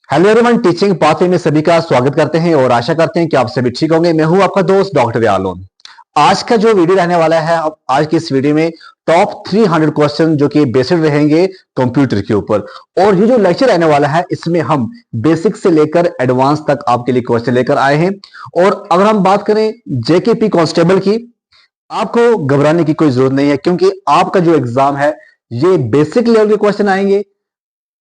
Hello everyone, teaching pathway में सभी का स्वागत करते हैं और आशा करते हैं कि आप सभी ठीक होंगे। मैं हूं आपका दोस्त डॉक्टर व्यालोन। आज का जो वीडियो रहने वाला है, आज की इस वीडियो में टॉप 300 क्वेश्चन जो कि बेस्ड रहेंगे कंप्यूटर के ऊपर। और ये जो लेक्चर रहने वाला है, इसमें हम बेसिक से लेकर एडवांस तक आपके लिए क्वेश्चन लेकर आए हैं। और अगर हम बात करें जेकेपी कांस्टेबल की, आपको घबराने की कोई जरूरत नहीं है, क्योंकि आपका जो एग्जाम है ये बेसिक लेवल के क्वेश्चन आएंगे।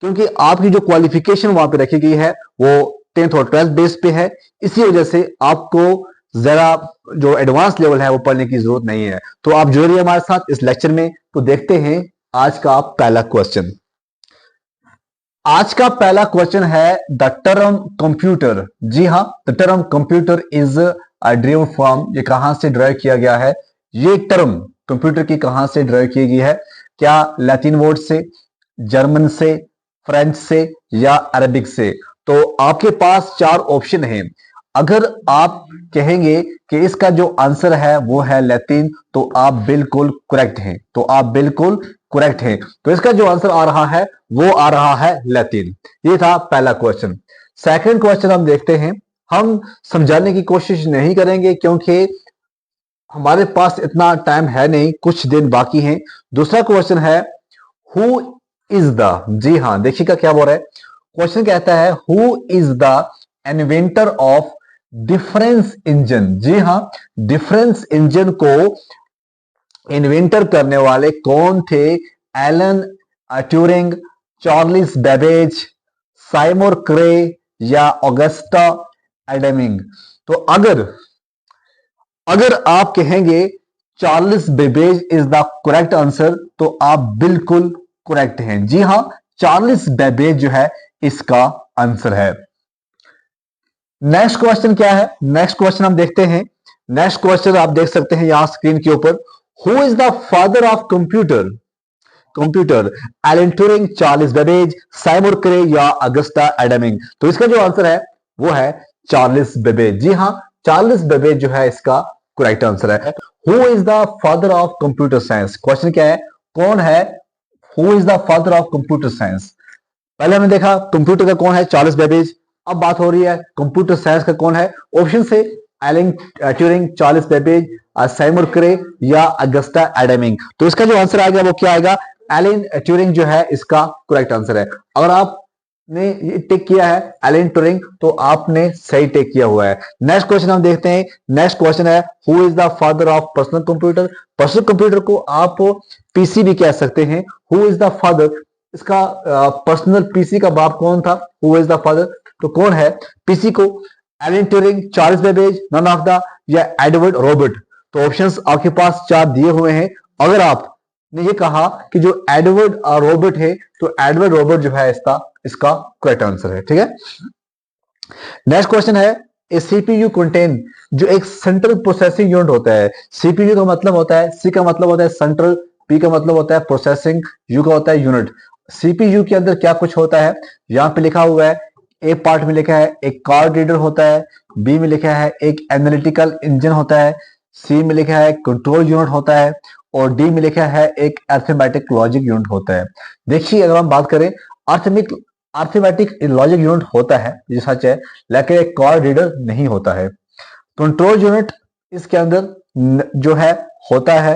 क्योंकि आपकी जो क्वालिफिकेशन वहां पे रखी गई है वो 10th और 12th बेस पे है, इसी वजह से आपको जरा जो एडवांस लेवल है वो पढ़ने की जरूरत नहीं है। तो आप जुड़ रही हमारे साथ इस लेक्चर में। तो देखते हैं आज का पहला क्वेश्चन। आज का पहला क्वेश्चन है द टर्म कंप्यूटर। जी हाँ, the term computer is a dream form. ये कहां से ड्राइव किया गया है? ये टर्म कंप्यूटर की कहां से ड्राइव की गई है? क्या लैटिन वर्ड से, जर्मन से, फ्रेंच से या अरबिक से? तो आपके पास चार ऑप्शन हैं। अगर आप कहेंगे कि इसका जो आंसर है वो है लैटिन, तो आप बिल्कुल करेक्ट हैं। तो इसका जो आंसर आ रहा है वो आ रहा है लैटिन। ये था पहला क्वेश्चन। सेकंड क्वेश्चन हम देखते हैं। हम समझाने की कोशिश नहीं करेंगे क्योंकि हमारे पास इतना टाइम है नहीं, कुछ दिन बाकी हैं। दूसरा क्वेश्चन है हु इज द, जी हाँ, देखिएगा क्या बोल रहा है। क्वेश्चन कहता है who is the inventor of difference engine. जी हाँ, डिफरेंस इंजन को इन्वेंटर करने वाले कौन थे? Alan Turing, Charles Babbage, Seymour Cray या ऑगस्टा एडमिंग? तो अगर अगर आप कहेंगे Charles Babbage is the correct answer, तो आप बिल्कुल करेक्ट हैं। जी हां, चार्ल्स बेबेज जो है इसका आंसर है। नेक्स्ट क्वेश्चन क्या है? नेक्स्ट क्वेश्चन हम देखते हैं। नेक्स्ट क्वेश्चन आप देख सकते हैं यहां स्क्रीन के ऊपर। Who is the father of computer? Alan Turing, Charles Babbage, Simon Cray या अगस्टा एडमिंग? तो इसका जो आंसर है वो है चार्ल्स बेबेज। जी हाँ, चार्ल्स बेबेज जो है इसका करेक्ट आंसर है। Who is the father of computer science? Question क्या है? कौन है who is the father of computer science? पहले हमने देखा कंप्यूटर का कौन है, चार्ल्स बेबेज। अब बात हो रही है कंप्यूटर साइंस का कौन है। ऑप्शन से Alan Turing, Charles Babbage, Simon Cray या अगस्टा एडमिंग? तो इसका जो आंसर आएगा वो क्या आएगा? एलन ट्यूरिंग जो है इसका करेक्ट आंसर है। अगर आपने ये टिक किया है एलन ट्यूरिंग, तो आपने सही टिक किया हुआ है। नेक्स्ट क्वेश्चन हम देखते हैं। नेक्स्ट क्वेश्चन है who is the father of personal computer? Personal computer को आप पीसी भी कह सकते हैं। Who is the father? इसका पर्सनल पीसी का बाप कौन था? Who is the father? तो कौन है पीसी को? Alan Turing, Charles Babbage, none of the, या एडवर्ड रॉबर्ट? तो ऑप्शंस आपके पास चार दिए हुए हैं। अगर आपने ये कहा कि जो एडवर्ड रॉबर्ट है, तो एडवर्ड रॉबर्ट जो है इसका करेक्ट आंसर है। ठीक है। नेक्स्ट क्वेश्चन है ए सीपीयू कंटेन, जो एक सेंट्रल प्रोसेसिंग यूनिट होता है। सीपीयू का मतलब होता है, सी का मतलब होता है सेंट्रल, पी का मतलब होता है प्रोसेसिंग, यू का होता है यूनिट। सीपीयू के अंदर क्या कुछ होता है? यहां पे लिखा हुआ है, ए पार्ट में लिखा है एक कार्ड रीडर होता है, बी में लिखा है एक एनालिटिकल इंजन होता है, सी में लिखा है कंट्रोल यूनिट होता है, और डी में लिखा है एक अर्थमेटिक लॉजिक यूनिट होता है। देखिए, अगर हम बात करें अर्थमेटिक लॉजिक यूनिट होता है, ये सच है, लेकिन एक कार्ड रीडर नहीं होता है। कंट्रोल यूनिट इसके अंदर जो है होता है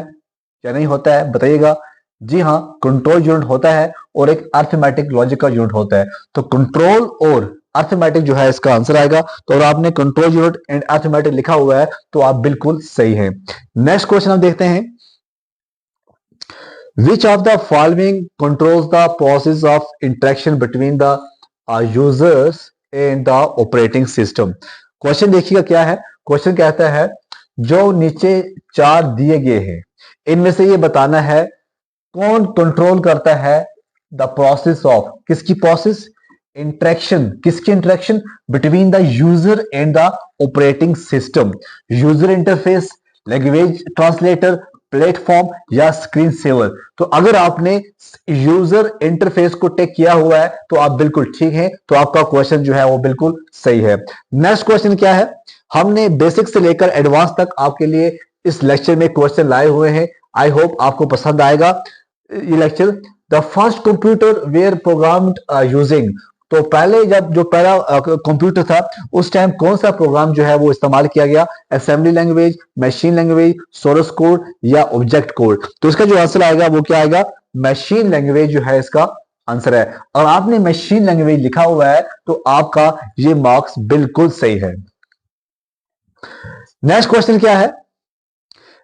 या नहीं होता है, बताइएगा। जी हाँ, कंट्रोल यूनिट होता है और एक अर्थमेटिक लॉजिक का यूनिट होता है। तो कंट्रोल और अर्थमेटिक जो है इसका आंसर आएगा। तो अगर आपने कंट्रोल यूनिट एंड अर्थमेटिक लिखा हुआ है तो आप बिल्कुल सही हैं। नेक्स्ट क्वेश्चन हम देखते हैं। Which of the following controls the process of interaction between the users and the operating system? Question देखिएगा क्या है। क्वेश्चन कहता है जो नीचे चार दिए गए हैं, इनमें से ये बताना है कौन कंट्रोल करता है द प्रोसेस ऑफ, किसकी प्रोसेस? इंटरेक्शन, किसकी interaction? Between the user and the operating system. User interface, language translator, platform या स्क्रीन सेवर? तो अगर आपने यूजर इंटरफेस को टेक किया हुआ है तो आप बिल्कुल ठीक हैं, तो आपका क्वेश्चन जो है वो बिल्कुल सही है। नेक्स्ट क्वेश्चन क्या है? हमने बेसिक से लेकर एडवांस तक आपके लिए इस लेक्चर में क्वेश्चन लाए हुए हैं। आई होप आपको पसंद आएगा ये लेक्चर। The first computer were programmed using, तो पहले जब जो पहला कंप्यूटर था उस टाइम कौन सा प्रोग्राम जो है वो इस्तेमाल किया गया, assembly language, machine language, source code या ऑब्जेक्ट कोड। तो इसका जो आंसर आएगा वो क्या आएगा, मशीन लैंग्वेज जो है इसका आंसर है। और आपने मशीन लैंग्वेज लिखा हुआ है तो आपका ये मार्क्स बिल्कुल सही है। नेक्स्ट क्वेश्चन क्या है,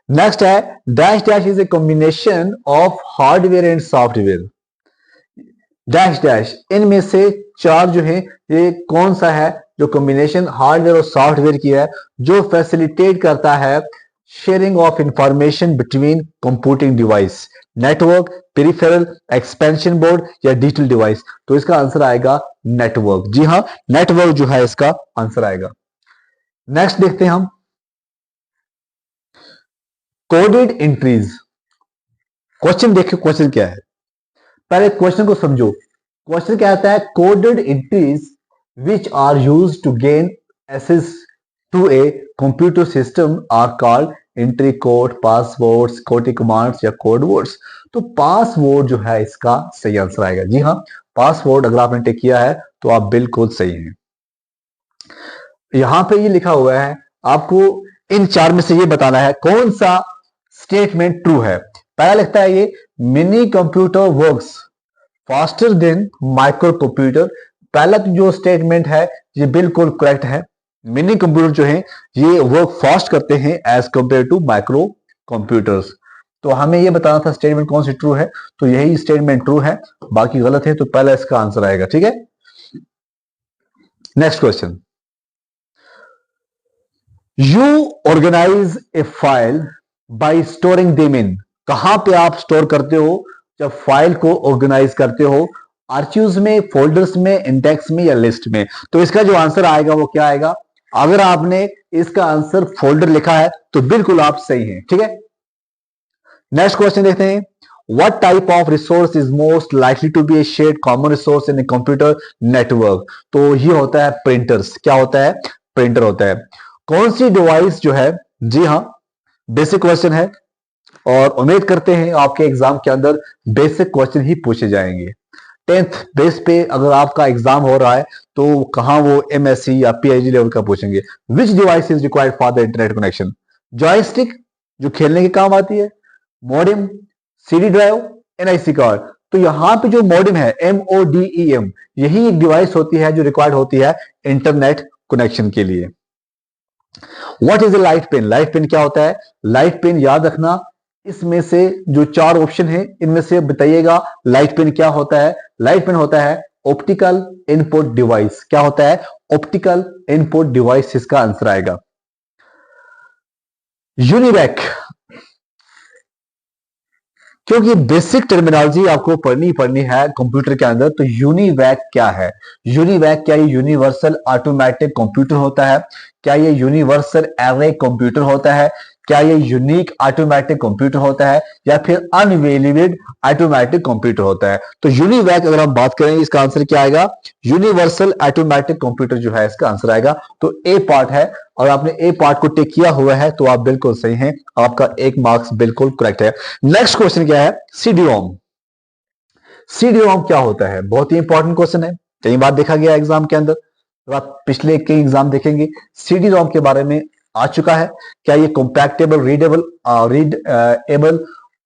नेक्स्ट है dash dash is a combination of hardware and software. Dash dash इनमें से चार जो है ये कौन सा है जो कॉम्बिनेशन हार्डवेयर और सॉफ्टवेयर की है, जो फैसिलिटेट करता है sharing of information between computing device, network, peripheral, expansion board या डिजिटल डिवाइस। तो इसका आंसर आएगा नेटवर्क। जी हाँ, नेटवर्क जो है इसका आंसर आएगा। नेक्स्ट देखते हैं हम कोडेड एंट्रीज। क्वेश्चन देखिए, क्वेश्चन क्या है, पहले क्वेश्चन को समझो। क्वेश्चन क्या आता है, coded entries which are used to gain access to a computer system are called entry code, passwords, code commands या कोड वर्ड्स। तो पासवर्ड जो है इसका सही आंसर आएगा। जी हाँ, पासवर्ड अगर आपने टिक किया है तो आप बिल्कुल सही हैं। यहां पे ये लिखा हुआ है, आपको इन चार में से ये बताना है कौन सा स्टेटमेंट ट्रू है। पहला लिखता है ये mini computer works faster than micro computer. पहला जो स्टेटमेंट है ये बिल्कुल करेक्ट है। मिनी कंप्यूटर जो है ये वर्क फास्ट करते हैं as compare to micro computers. तो हमें ये बताना था स्टेटमेंट कौन सी ट्रू है, तो यही स्टेटमेंट ट्रू है, बाकी गलत है, तो पहला इसका आंसर आएगा। ठीक है, next question, you organize a file by storing them in. कहां पे आप स्टोर करते हो जब फाइल को ऑर्गेनाइज करते हो, आर्चिव्स में, फोल्डर्स में, इंडेक्स में या लिस्ट में। तो इसका जो आंसर आएगा वो क्या आएगा, अगर आपने इसका आंसर फोल्डर लिखा है तो बिल्कुल आप सही हैं। ठीक है, नेक्स्ट क्वेश्चन देखते हैं, what type of resource is most likely to be a shared common resource in a computer network. तो ये होता है प्रिंटर्स। क्या होता है, प्रिंटर होता है। कौन सी डिवाइस जो है, जी हाँ, बेसिक क्वेश्चन है और उम्मीद करते हैं आपके एग्जाम के अंदर बेसिक क्वेश्चन ही पूछे जाएंगे। 10th बेस पे अगर आपका एग्जाम हो रहा है तो कहां वो एमएससी या पीएचडी लेवल का पूछेंगे। विच device is required for the internet connection, joystick जो खेलने के काम आती है, modem, CD drive, NIC card. तो यहां पे जो मॉडेम है MODEM, यही एक डिवाइस होती है जो रिक्वायर्ड होती है इंटरनेट कनेक्शन के लिए। What is a light pen, light pen क्या होता है, लाइट पेन याद रखना, इसमें से जो चार ऑप्शन है इनमें से बताइएगा लाइट पेन क्या होता है। लाइट पेन होता है ऑप्टिकल इनपुट डिवाइस। क्या होता है, ऑप्टिकल इनपुट डिवाइस, इसका आंसर आएगा। यूनिवैक, क्योंकि बेसिक टर्मिनोलॉजी आपको पढ़नी है कंप्यूटर के अंदर, तो यूनिवैक क्या है। यूनिवैक क्या ये यूनिवर्सल ऑटोमेटिक कंप्यूटर होता है, क्या ये यूनिवर्सल एरे कंप्यूटर होता है, क्या ये यूनिक ऑटोमेटिक कंप्यूटर होता है, या फिर अनवेलिडेड ऑटोमेटिक कंप्यूटर होता है। तो यूनिवैक अगर हम बात करें इसका आंसर क्या आएगा, यूनिवर्सल ऑटोमेटिक कंप्यूटर जो है इसका आंसर आएगा। तो ए पार्ट है और आपने ए पार्ट को टिक किया हुआ है तो आप बिल्कुल सही हैं, आपका एक मार्क्स बिल्कुल करेक्ट है। नेक्स्ट क्वेश्चन क्या है, CD-ROM। CD-ROM क्या होता है, बहुत ही इंपॉर्टेंट क्वेश्चन है, कई बार देखा गया एग्जाम के अंदर, तो आप पिछले कई एग्जाम देखेंगे CD-ROM के बारे में आ चुका है। क्या ये कॉम्पैक्टेबल रीडेबल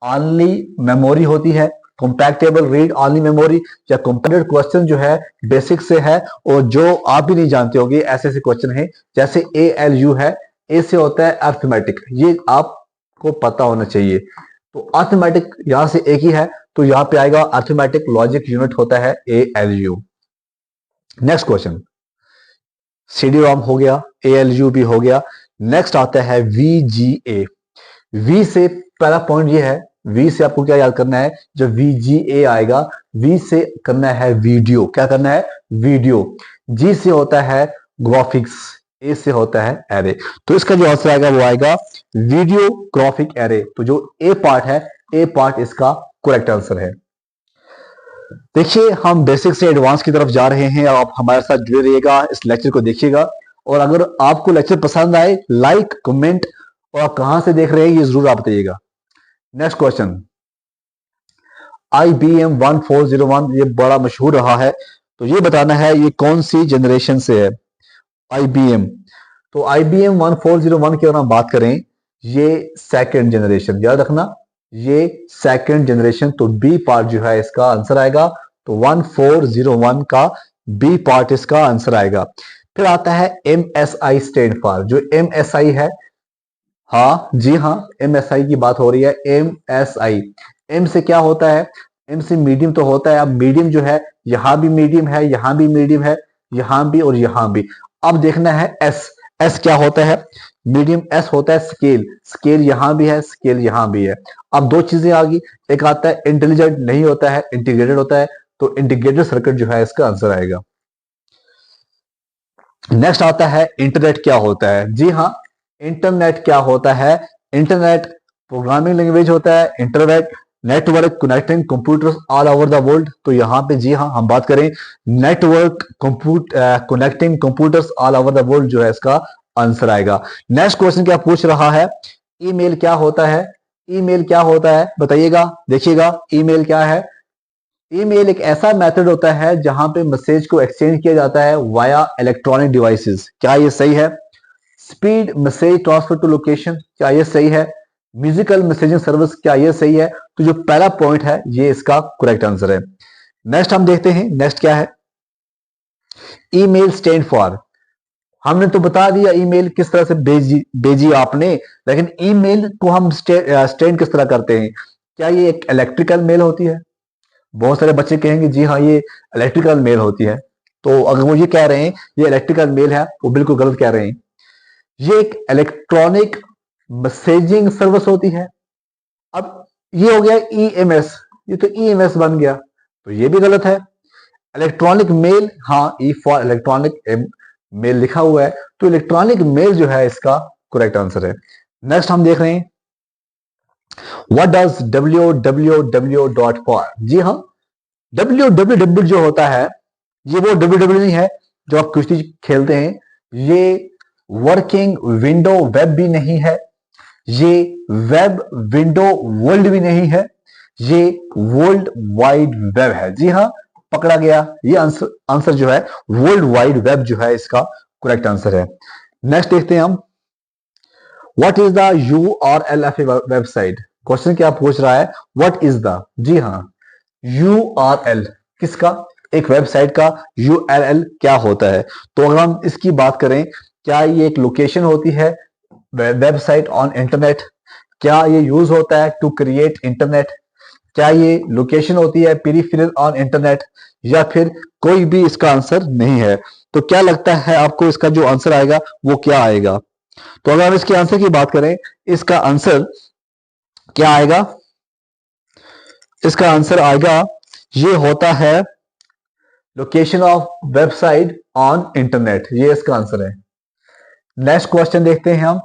ऑनली मेमोरी होती है, कॉम्पैक्टेबल रीड ऑनली मेमोरी, या कंप्यूटर क्वेश्चन जो है बेसिक से है और जो आप भी नहीं जानते होंगे, ऐसे ऐसे क्वेश्चन है। जैसे ALU है, ए से होता है अर्थमेटिक, ये आपको पता होना चाहिए। तो अर्थमेटिक यहां से एक ही है, तो यहां पे आएगा अर्थमेटिक लॉजिक यूनिट होता है ALU। नेक्स्ट क्वेश्चन, CD-ROM हो गया, ALU भी हो गया। नेक्स्ट आता है VGA। V से पहला पॉइंट ये है, V से आपको क्या याद करना है, जब VGA आएगा, V से करना है वीडियो। क्या करना है, वीडियो। G से होता है ग्राफिक्स, A से होता है एरे। तो इसका जो आंसर आएगा वो आएगा वीडियो ग्राफिक एरे। तो जो A पार्ट है, A पार्ट इसका करेक्ट आंसर है। देखिए हम बेसिक से एडवांस की तरफ जा रहे हैं, आप हमारे साथ जुड़े रहिएगा, इस लेक्चर को देखिएगा। और अगर आपको लेक्चर पसंद आए, लाइक, कमेंट, और आप कहां से देख रहे हैं ये जरूर आप बताइएगा। नेक्स्ट क्वेश्चन, IBM 1401, ये बड़ा मशहूर रहा है। तो ये बताना है ये कौन सी जनरेशन से है। IBM, तो IBM 1401 की अगर हम बात करें, ये सेकंड जनरेशन, याद रखना ये सेकंड जनरेशन, तो बी पार्ट जो है इसका आंसर आएगा। तो 1401 का बी पार्ट इसका आंसर आएगा। फिर आता है MSI स्टैंड फॉर, जो MSI है, हाँ जी हाँ, MSI की बात हो रही है। MSI, एम से क्या होता है, एम से मीडियम तो होता है। अब मीडियम जो है, यहां भी मीडियम है, यहां भी मीडियम है, यहां भी और यहां भी। अब देखना है एस, एस क्या होता है, मीडियम। एस होता है स्केल, स्केल यहां भी है, स्केल यहां भी है। अब दो चीजें आ गई, एक आता है इंटेलिजेंट, नहीं होता है, इंटीग्रेटेड होता है। तो इंटीग्रेटेड सर्किट जो है इसका आंसर आएगा। नेक्स्ट आता है इंटरनेट क्या होता है। जी हाँ, इंटरनेट क्या होता है, इंटरनेट प्रोग्रामिंग लैंग्वेज होता है। Internet network connecting computers all over the world. तो यहाँ पे जी हाँ हम बात करें network connecting computers all over the world, जो है इसका आंसर आएगा। नेक्स्ट क्वेश्चन क्या पूछ रहा है, ईमेल क्या होता है। ईमेल क्या होता है बताइएगा, देखिएगा ईमेल क्या है। ईमेल एक ऐसा मेथड होता है जहां पे मैसेज को एक्सचेंज किया जाता है वाया इलेक्ट्रॉनिक डिवाइसेस। क्या ये सही है। Speed message transfer to location, क्या ये सही है। म्यूजिकल मैसेजिंग सर्विस, क्या ये सही है। तो जो पहला पॉइंट है ये इसका करेक्ट आंसर है। नेक्स्ट हम देखते हैं, नेक्स्ट क्या है, ईमेल स्टैंड फॉर। हमने तो बता दिया ईमेल किस तरह से भेजी आपने, लेकिन ईमेल को हम स्टैंड किस तरह करते हैं। क्या ये एक इलेक्ट्रिकल मेल होती है। बहुत सारे बच्चे कहेंगे जी हाँ ये इलेक्ट्रिकल मेल होती है। तो अगर वो ये कह रहे हैं ये इलेक्ट्रिकल मेल है, वो बिल्कुल गलत कह रहे हैं। ये एक इलेक्ट्रॉनिक मैसेजिंग सर्विस होती है। अब ये हो गया ईएमएस, ये तो ईएमएस बन गया, तो ये भी गलत है। इलेक्ट्रॉनिक मेल, हाँ ई फॉर इलेक्ट्रॉनिक मेल लिखा हुआ है, तो इलेक्ट्रॉनिक मेल जो है इसका करेक्ट आंसर है। नेक्स्ट हम देख रहे हैं what does www dot for. जी हाँ, www जो होता है ये वो www नहीं है जो आप कुश्ती खेलते हैं। ये वर्किंग विंडो वेब भी नहीं है, ये वेब विंडो वर्ल्ड भी नहीं है, ये वर्ल्ड वाइड वेब है। जी हाँ, पकड़ा गया, ये आंसर जो है वर्ल्ड वाइड वेब जो है इसका करेक्ट आंसर है। नेक्स्ट देखते हैं हम what is the URL of a website. Question क्या पूछ रहा है, व्हाट इज द, जी हाँ URL किसका, एक वेबसाइट का URL क्या होता है। तो अगर हम इसकी बात करें, क्या ये एक लोकेशन होती है वेबसाइट ऑन इंटरनेट, क्या ये यूज होता है टू क्रिएट इंटरनेट, क्या ये लोकेशन होती है पेरिफेरल ऑन इंटरनेट, या फिर कोई भी इसका आंसर नहीं है। तो क्या लगता है आपको इसका जो आंसर आएगा वो क्या आएगा। तो अगर हम इसके आंसर की बात करें, इसका आंसर क्या आएगा, इसका आंसर आएगा ये होता है location of website on internet, ये इसका आंसर है। नेक्स्ट क्वेश्चन देखते हैं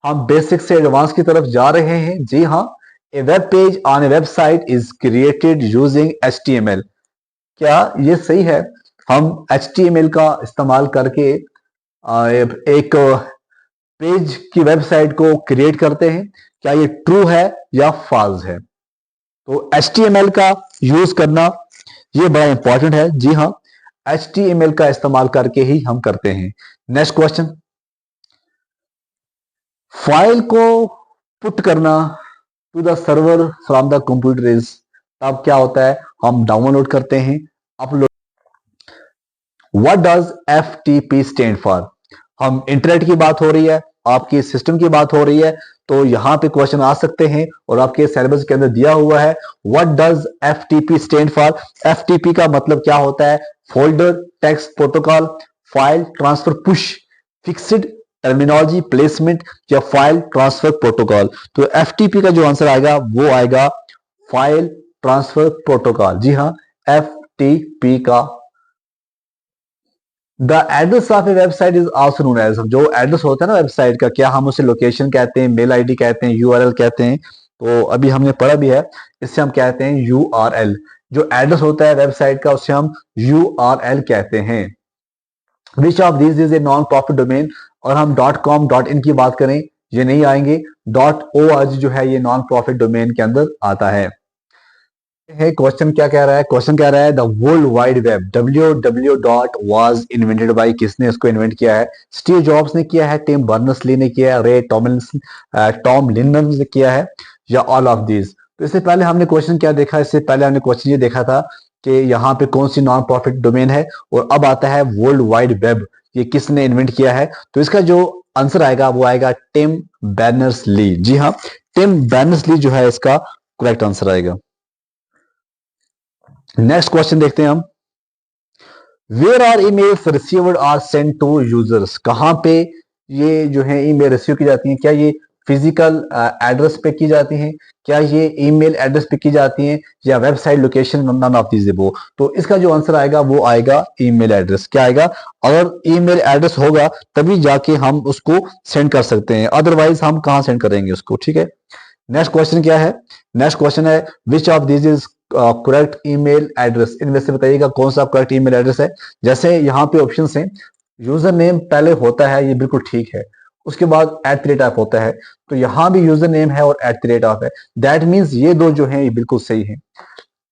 हम बेसिक से एडवांस की तरफ जा रहे हैं। जी हाँ, a web page on a website is created using HTML। क्या ये सही है, हम HTML का इस्तेमाल करके एक पेज की वेबसाइट को क्रिएट करते हैं। क्या ये ट्रू है या फॉल्स है। तो HTML का यूज करना ये बड़ा इंपॉर्टेंट है। जी हाँ, HTML का इस्तेमाल करके ही हम करते हैं। नेक्स्ट क्वेश्चन, फाइल को पुट करना to the server from the computer is, तब क्या होता है, हम डाउनलोड करते हैं, upload. What does FTP stand for. हम इंटरनेट की बात हो रही है, आपकी सिस्टम की बात हो रही है, तो यहां पे क्वेश्चन आ सकते हैं और आपके सिलेबस के अंदर दिया हुआ है what does FTP stand for. FTP का मतलब क्या होता है, folder text protocol, file transfer push, fixed terminology placement, या फाइल ट्रांसफर प्रोटोकॉल। तो FTP का जो आंसर आएगा वो आएगा फाइल ट्रांसफर प्रोटोकॉल। जी हाँ, FTP का। The address of a website is also known as, जो एड्रेस होता है ना वेबसाइट का, क्या हम उसे लोकेशन कहते हैं, मेल आईडी कहते हैं, URL कहते हैं। तो अभी हमने पढ़ा भी है, इससे हम कहते हैं URL। जो एड्रेस होता है वेबसाइट का उसे हम URL कहते हैं। Which of this is a non profit domain. और हम .com .in की बात करें, ये नहीं आएंगे। .org जो है ये नॉन प्रॉफिट डोमेन के अंदर आता है। है क्वेश्चन क्या कह रहा है, क्वेश्चन कह रहा है the world wide web www dot was invented by, किसने इसको इन्वेंट किया है? स्टीव जॉब्स ने किया है, टिम बर्नर्स ली ने किया है, रे टॉम लिनन ने किया है, या ऑल ऑफ दीज? तो इससे पहले हमने क्वेश्चन क्या देखा, इससे पहले हमने क्वेश्चन ये देखा था कि यहाँ पे कौन सी नॉन प्रॉफिट डोमेन है, और अब आता है वर्ल्ड वाइड वेब, ये किसने इन्वेंट किया है? तो इसका जो आंसर आएगा वो आएगा टिम बर्नर्स ली। जी हाँ, टिम बर्नर्स ली जो है इसका करेक्ट आंसर आएगा। नेक्स्ट क्वेश्चन देखते हैं हम। Where are emails received are send to users, कहां पे ये जो है ईमेल रिसीव की जाती हैं? क्या ये फिजिकल एड्रेस पे की जाती हैं, क्या ये ईमेल एड्रेस पे की जाती हैं, या website location? None of these वो। तो इसका जो आंसर आएगा वो आएगा ईमेल एड्रेस। क्या आएगा? अगर ईमेल एड्रेस होगा तभी जाके हम उसको सेंड कर सकते हैं, अदरवाइज हम कहां सेंड करेंगे उसको? ठीक है। नेक्स्ट क्वेश्चन क्या है? नेक्स्ट क्वेश्चन है which of this is correct email address, इनमें से बताइएगा कौन सा करेक्ट ईमेल एड्रेस है। जैसे यहाँ पे ऑप्शंस हैं, यूजर नेम पहले होता है, ये बिल्कुल ठीक है, उसके बाद @ होता है, तो यहाँ भी यूजर नेम है और @ है, दैट मीन्स ये दो जो है ये बिल्कुल सही है।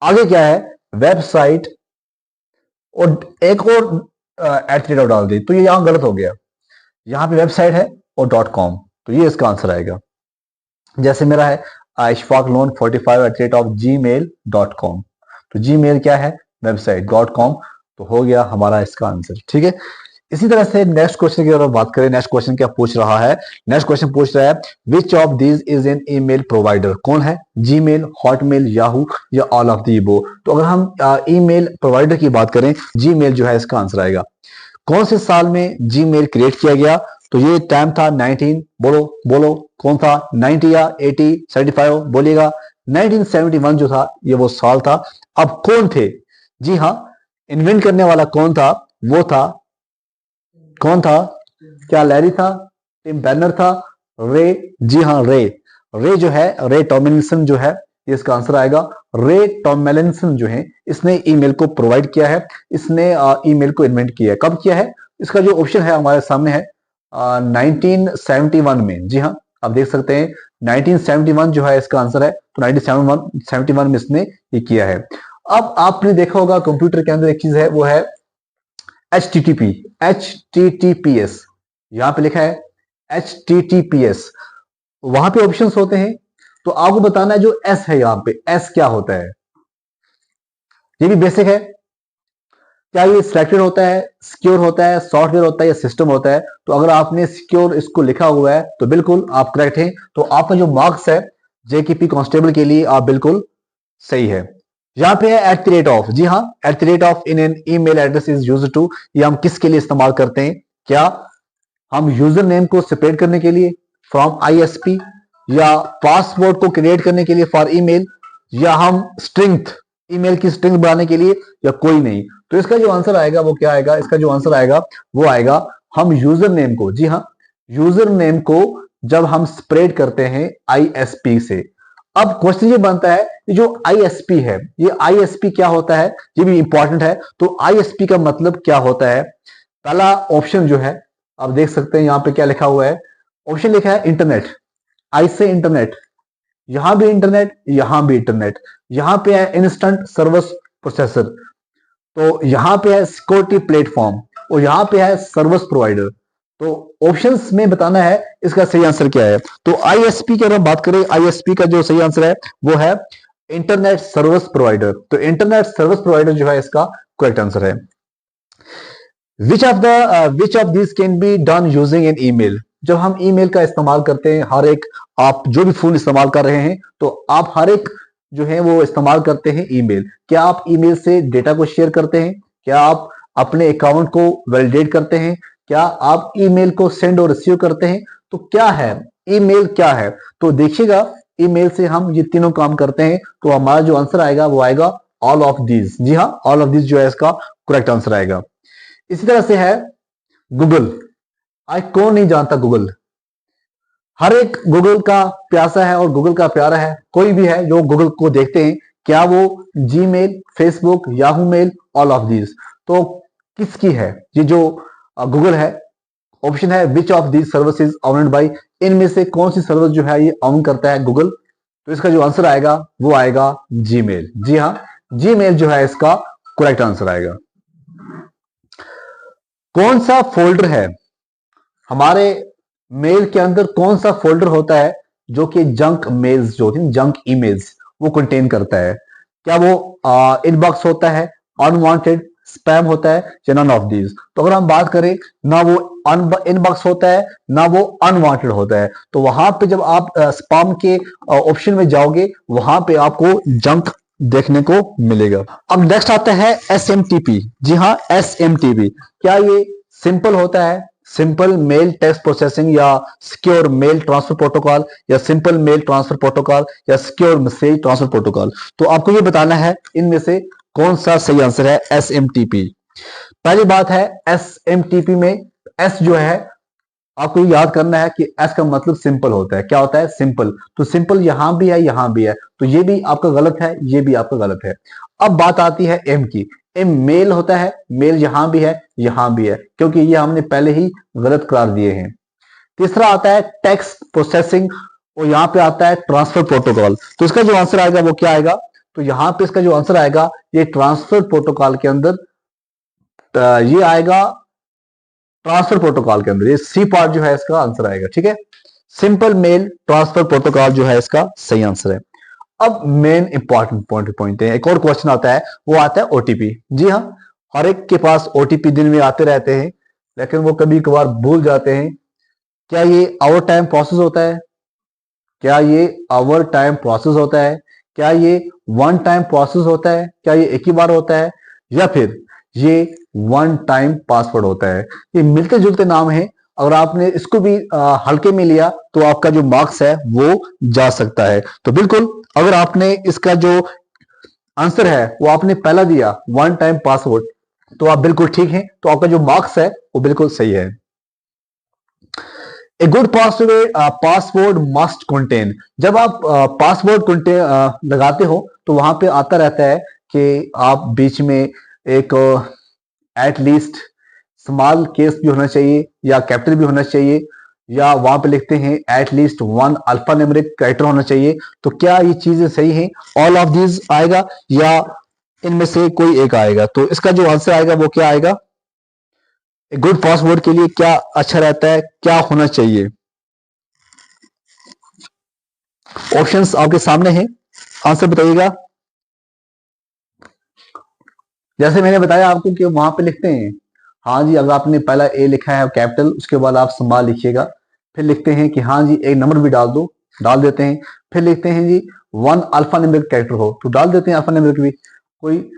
आगे क्या है? वेबसाइट और एक और @ डाल दी, तो ये यहाँ गलत हो गया, यहाँ पे वेबसाइट है और .com, तो ये इसका आंसर आएगा। जैसे मेरा है ishfaq45@gmail.com, तो जीमेल क्या है? वेबसाइट, .com, तो हो गया हमारा इसका आंसर। ठीक है। इसी तरह से नेक्स्ट क्वेश्चन की अगर बात करें, नेक्स्ट क्वेश्चन क्या पूछ रहा है? नेक्स्ट क्वेश्चन पूछ रहा है which of these is an email provider, कौन है? जीमेल, हॉटमेल, याहू, या ऑल ऑफ दी अबोव? तो अगर हम ईमेल प्रोवाइडर की बात करें, जीमेल जो है इसका आंसर आएगा। कौन से साल में जीमेल क्रिएट किया गया? तो ये टाइम था 19, बोलो बोलो कौन था? 90 या 80, 75? बोलिएगा। 1971 जो था ये वो साल था। अब कौन थे? जी हाँ, इन्वेंट करने वाला कौन था? वो था, कौन था? क्या लैरी था, टिम बर्नर था, रे? जी हाँ, रे जो है, रे टॉमलिंसन जो है, ये इसका आंसर आएगा। रे टॉमलिंसन जो है इसने ईमेल को प्रोवाइड किया है, इसने ईमेल को इन्वेंट किया है। कब किया है? इसका जो ऑप्शन है हमारे सामने है 1971 में। जी हाँ, आप देख सकते हैं 1971 जो है इसका आंसर है, तो 1971 में इसने ये किया है। अब आपने देखा होगा कंप्यूटर के अंदर एक चीज है, वो है HTTPS, यहां पे लिखा है HTTPS, वहां पे ऑप्शंस होते हैं, तो आपको बताना है जो S है, यहां पे S क्या होता है? ये भी बेसिक है। क्या ये सिलेक्टेड होता है, सिक्योर होता है, सॉफ्टवेयर होता है, या सिस्टम होता है? तो अगर आपने सिक्योर इसको लिखा हुआ है तो बिल्कुल आप करेक्ट हैं, तो आपका जो मार्क्स है JKP कांस्टेबल के लिए आप बिल्कुल सही है। यहां पे है @, जी हाँ, @ in an email address is used to, ये हम किसके लिए इस्तेमाल करते हैं? क्या हम यूजर नेम को सेपरेट करने के लिए फ्रॉम ISP, या पासवर्ड को क्रिएट करने के लिए फॉर ईमेल, या हम स्ट्रिंग, ईमेल की स्ट्रिंग बनाने के लिए, या कोई नहीं? तो इसका जो आंसर आएगा वो क्या आएगा? इसका जो आंसर आएगा वो आएगा हम यूजर नेम को, जी हाँ, यूजर नेम को जब हम स्प्रेड करते हैं ISP से। अब क्वेश्चन ये बनता है कि जो ISP है, ये ISP क्या होता है? ये भी इंपॉर्टेंट है। तो ISP का मतलब क्या होता है? पहला ऑप्शन जो है आप देख सकते हैं यहां पे क्या लिखा हुआ है, ऑप्शन लिखा है इंटरनेट, आई से इंटरनेट, यहां भी इंटरनेट, यहां भी इंटरनेट, यहां पे है इंस्टेंट सर्विस प्रोसेसर, तो यहां पे है सिक्योरिटी प्लेटफॉर्म, और यहां पे है सर्विस प्रोवाइडर। तो ऑप्शंस में बताना है इसका सही आंसर क्या है। तो ISP की अगर हम बात करें, ISP का जो सही आंसर है वो है इंटरनेट सर्विस प्रोवाइडर। तो इंटरनेट सर्विस प्रोवाइडर जो है इसका करेक्ट आंसर है। Which of this can be done using an email, जब हम ईमेल का इस्तेमाल करते हैं, हर एक, आप जो भी फोन इस्तेमाल कर रहे हैं तो आप हर एक जो है वो इस्तेमाल करते हैं ईमेल। क्या आप ईमेल से डेटा को शेयर करते हैं? क्या आप अपने अकाउंट को वैलिडेट करते हैं? क्या आप ईमेल को सेंड और रिसीव करते हैं? तो क्या है ईमेल, क्या है? तो देखिएगा, ईमेल से हम ये तीनों काम करते हैं, तो हमारा जो आंसर आएगा वो आएगा ऑल ऑफ दीज। जी हाँ, ऑल ऑफ दीज जो है इसका करेक्ट आंसर आएगा। इसी तरह से है गूगल। आज कौन नहीं जानता गूगल? हर एक गूगल का प्यासा है और गूगल का प्यारा है। कोई भी है जो गूगल को देखते हैं, क्या वो Gmail, Facebook, Yahoo mail, all of these? तो किसकी है ये जो गूगल है? ऑप्शन है which of these services owned by, इनमें से कौन सी सर्विस जो है ये ऑन करता है गूगल? तो इसका जो आंसर आएगा वो आएगा जीमेल। जी हाँ, जीमेल जो है इसका करेक्ट आंसर आएगा। कौन सा फोल्डर है हमारे मेल के अंदर, कौन सा फोल्डर होता है जो कि जंक मेल्स जो होती है, जंक ईमेल्स वो कंटेन करता है? क्या वो इनबॉक्स होता है, अनवांटेड स्पैम होता है, या नन ऑफ दीज? तो अगर हम बात करें, ना वो इनबॉक्स होता है ना वो अनवांटेड होता है, तो वहां पे जब आप स्पैम के ऑप्शन में जाओगे वहां पे आपको जंक देखने को मिलेगा। अब नेक्स्ट आता है SMTP। जी हाँ, SMTP क्या ये सिंपल होता है, सिंपल मेल टेक्स्ट प्रोसेसिंग, या सिक्योर मेल ट्रांसफर प्रोटोकॉल, या सिंपल मेल ट्रांसफर प्रोटोकॉल, या सिक्योर मैसेज ट्रांसफर प्रोटोकॉल? तो आपको ये बताना है इनमें से कौन सा सही आंसर है SMTP। पहली बात है SMTP में S जो है आपको याद करना है कि एस का मतलब सिंपल होता है। क्या होता है? सिंपल। तो सिंपल यहां भी है यहां भी है, तो ये भी आपका गलत है, ये भी आपका गलत है। अब बात आती है एम की। एम मेल होता है, मेल यहां भी है यहां भी है, क्योंकि ये हमने पहले ही गलत करार दिए हैं। तीसरा आता है टेक्स्ट प्रोसेसिंग, और यहां पे आता है ट्रांसफर प्रोटोकॉल। तो इसका जो आंसर आएगा वो क्या आएगा? तो यहां पे इसका जो आंसर आएगा ये ट्रांसफर प्रोटोकॉल के अंदर ये आएगा, ट्रांसफर प्रोटोकॉल के अंदर ये सी पार्ट जो है इसका आंसर आएगा। ठीक है, सिंपल मेल ट्रांसफर प्रोटोकॉल जो है इसका सही आंसर है। अब मेन इंपॉर्टेंट पॉइंट है, एक और क्वेश्चन आता है, वो आता है ओटीपी। जी हाँ, हर एक के पास ओटीपी दिन में आते रहते हैं, लेकिन वो कभी कभार भूल जाते हैं। क्या ये आवर टाइम प्रोसेस होता है? क्या ये आवर टाइम प्रोसेस होता है? क्या ये वन टाइम प्रोसेस होता है? क्या ये एक ही बार होता है, या फिर ये वन टाइम पासवर्ड होता है? ये मिलते जुलते नाम है, अगर आपने इसको भी हल्के में लिया तो आपका जो मार्क्स है वो जा सकता है। तो बिल्कुल, अगर आपने इसका जो आंसर है वो आपने पहला दिया वन टाइम पासवर्ड, तो आप बिल्कुल ठीक हैं, तो आपका जो मार्क्स है वो बिल्कुल सही है। A good password must contain. जब आप पासवर्ड लगाते हो तो वहां पे आता रहता है कि आप बीच में एक एट लीस्ट स्मॉल केस भी होना चाहिए या कैपिटल भी होना चाहिए, या वहां पे लिखते हैं at least one alpha numeric character होना चाहिए। तो क्या ये चीजें सही हैं? ऑल ऑफ दीज आएगा या इनमें से कोई एक आएगा? तो इसका जो आंसर आएगा वो क्या आएगा? गुड पासवर्ड के लिए क्या अच्छा रहता है, क्या होना चाहिए? ऑप्शंस आपके सामने हैं, आंसर बताइएगा। जैसे मैंने बताया आपको कि वहां पे लिखते हैं, हाँ जी, अगर आपने पहला ए लिखा है कैपिटल, उसके बाद आप स्मॉल लिखिएगा, फिर लिखते हैं कि हाँ जी एक नंबर भी डाल दो, डाल देते हैं। फिर लिखते हैं जी वन अल्फा न्यूमेरिक कैरेक्टर हो, तो डाल देते हैं अल्फा न्यूमेरिक भी। कोई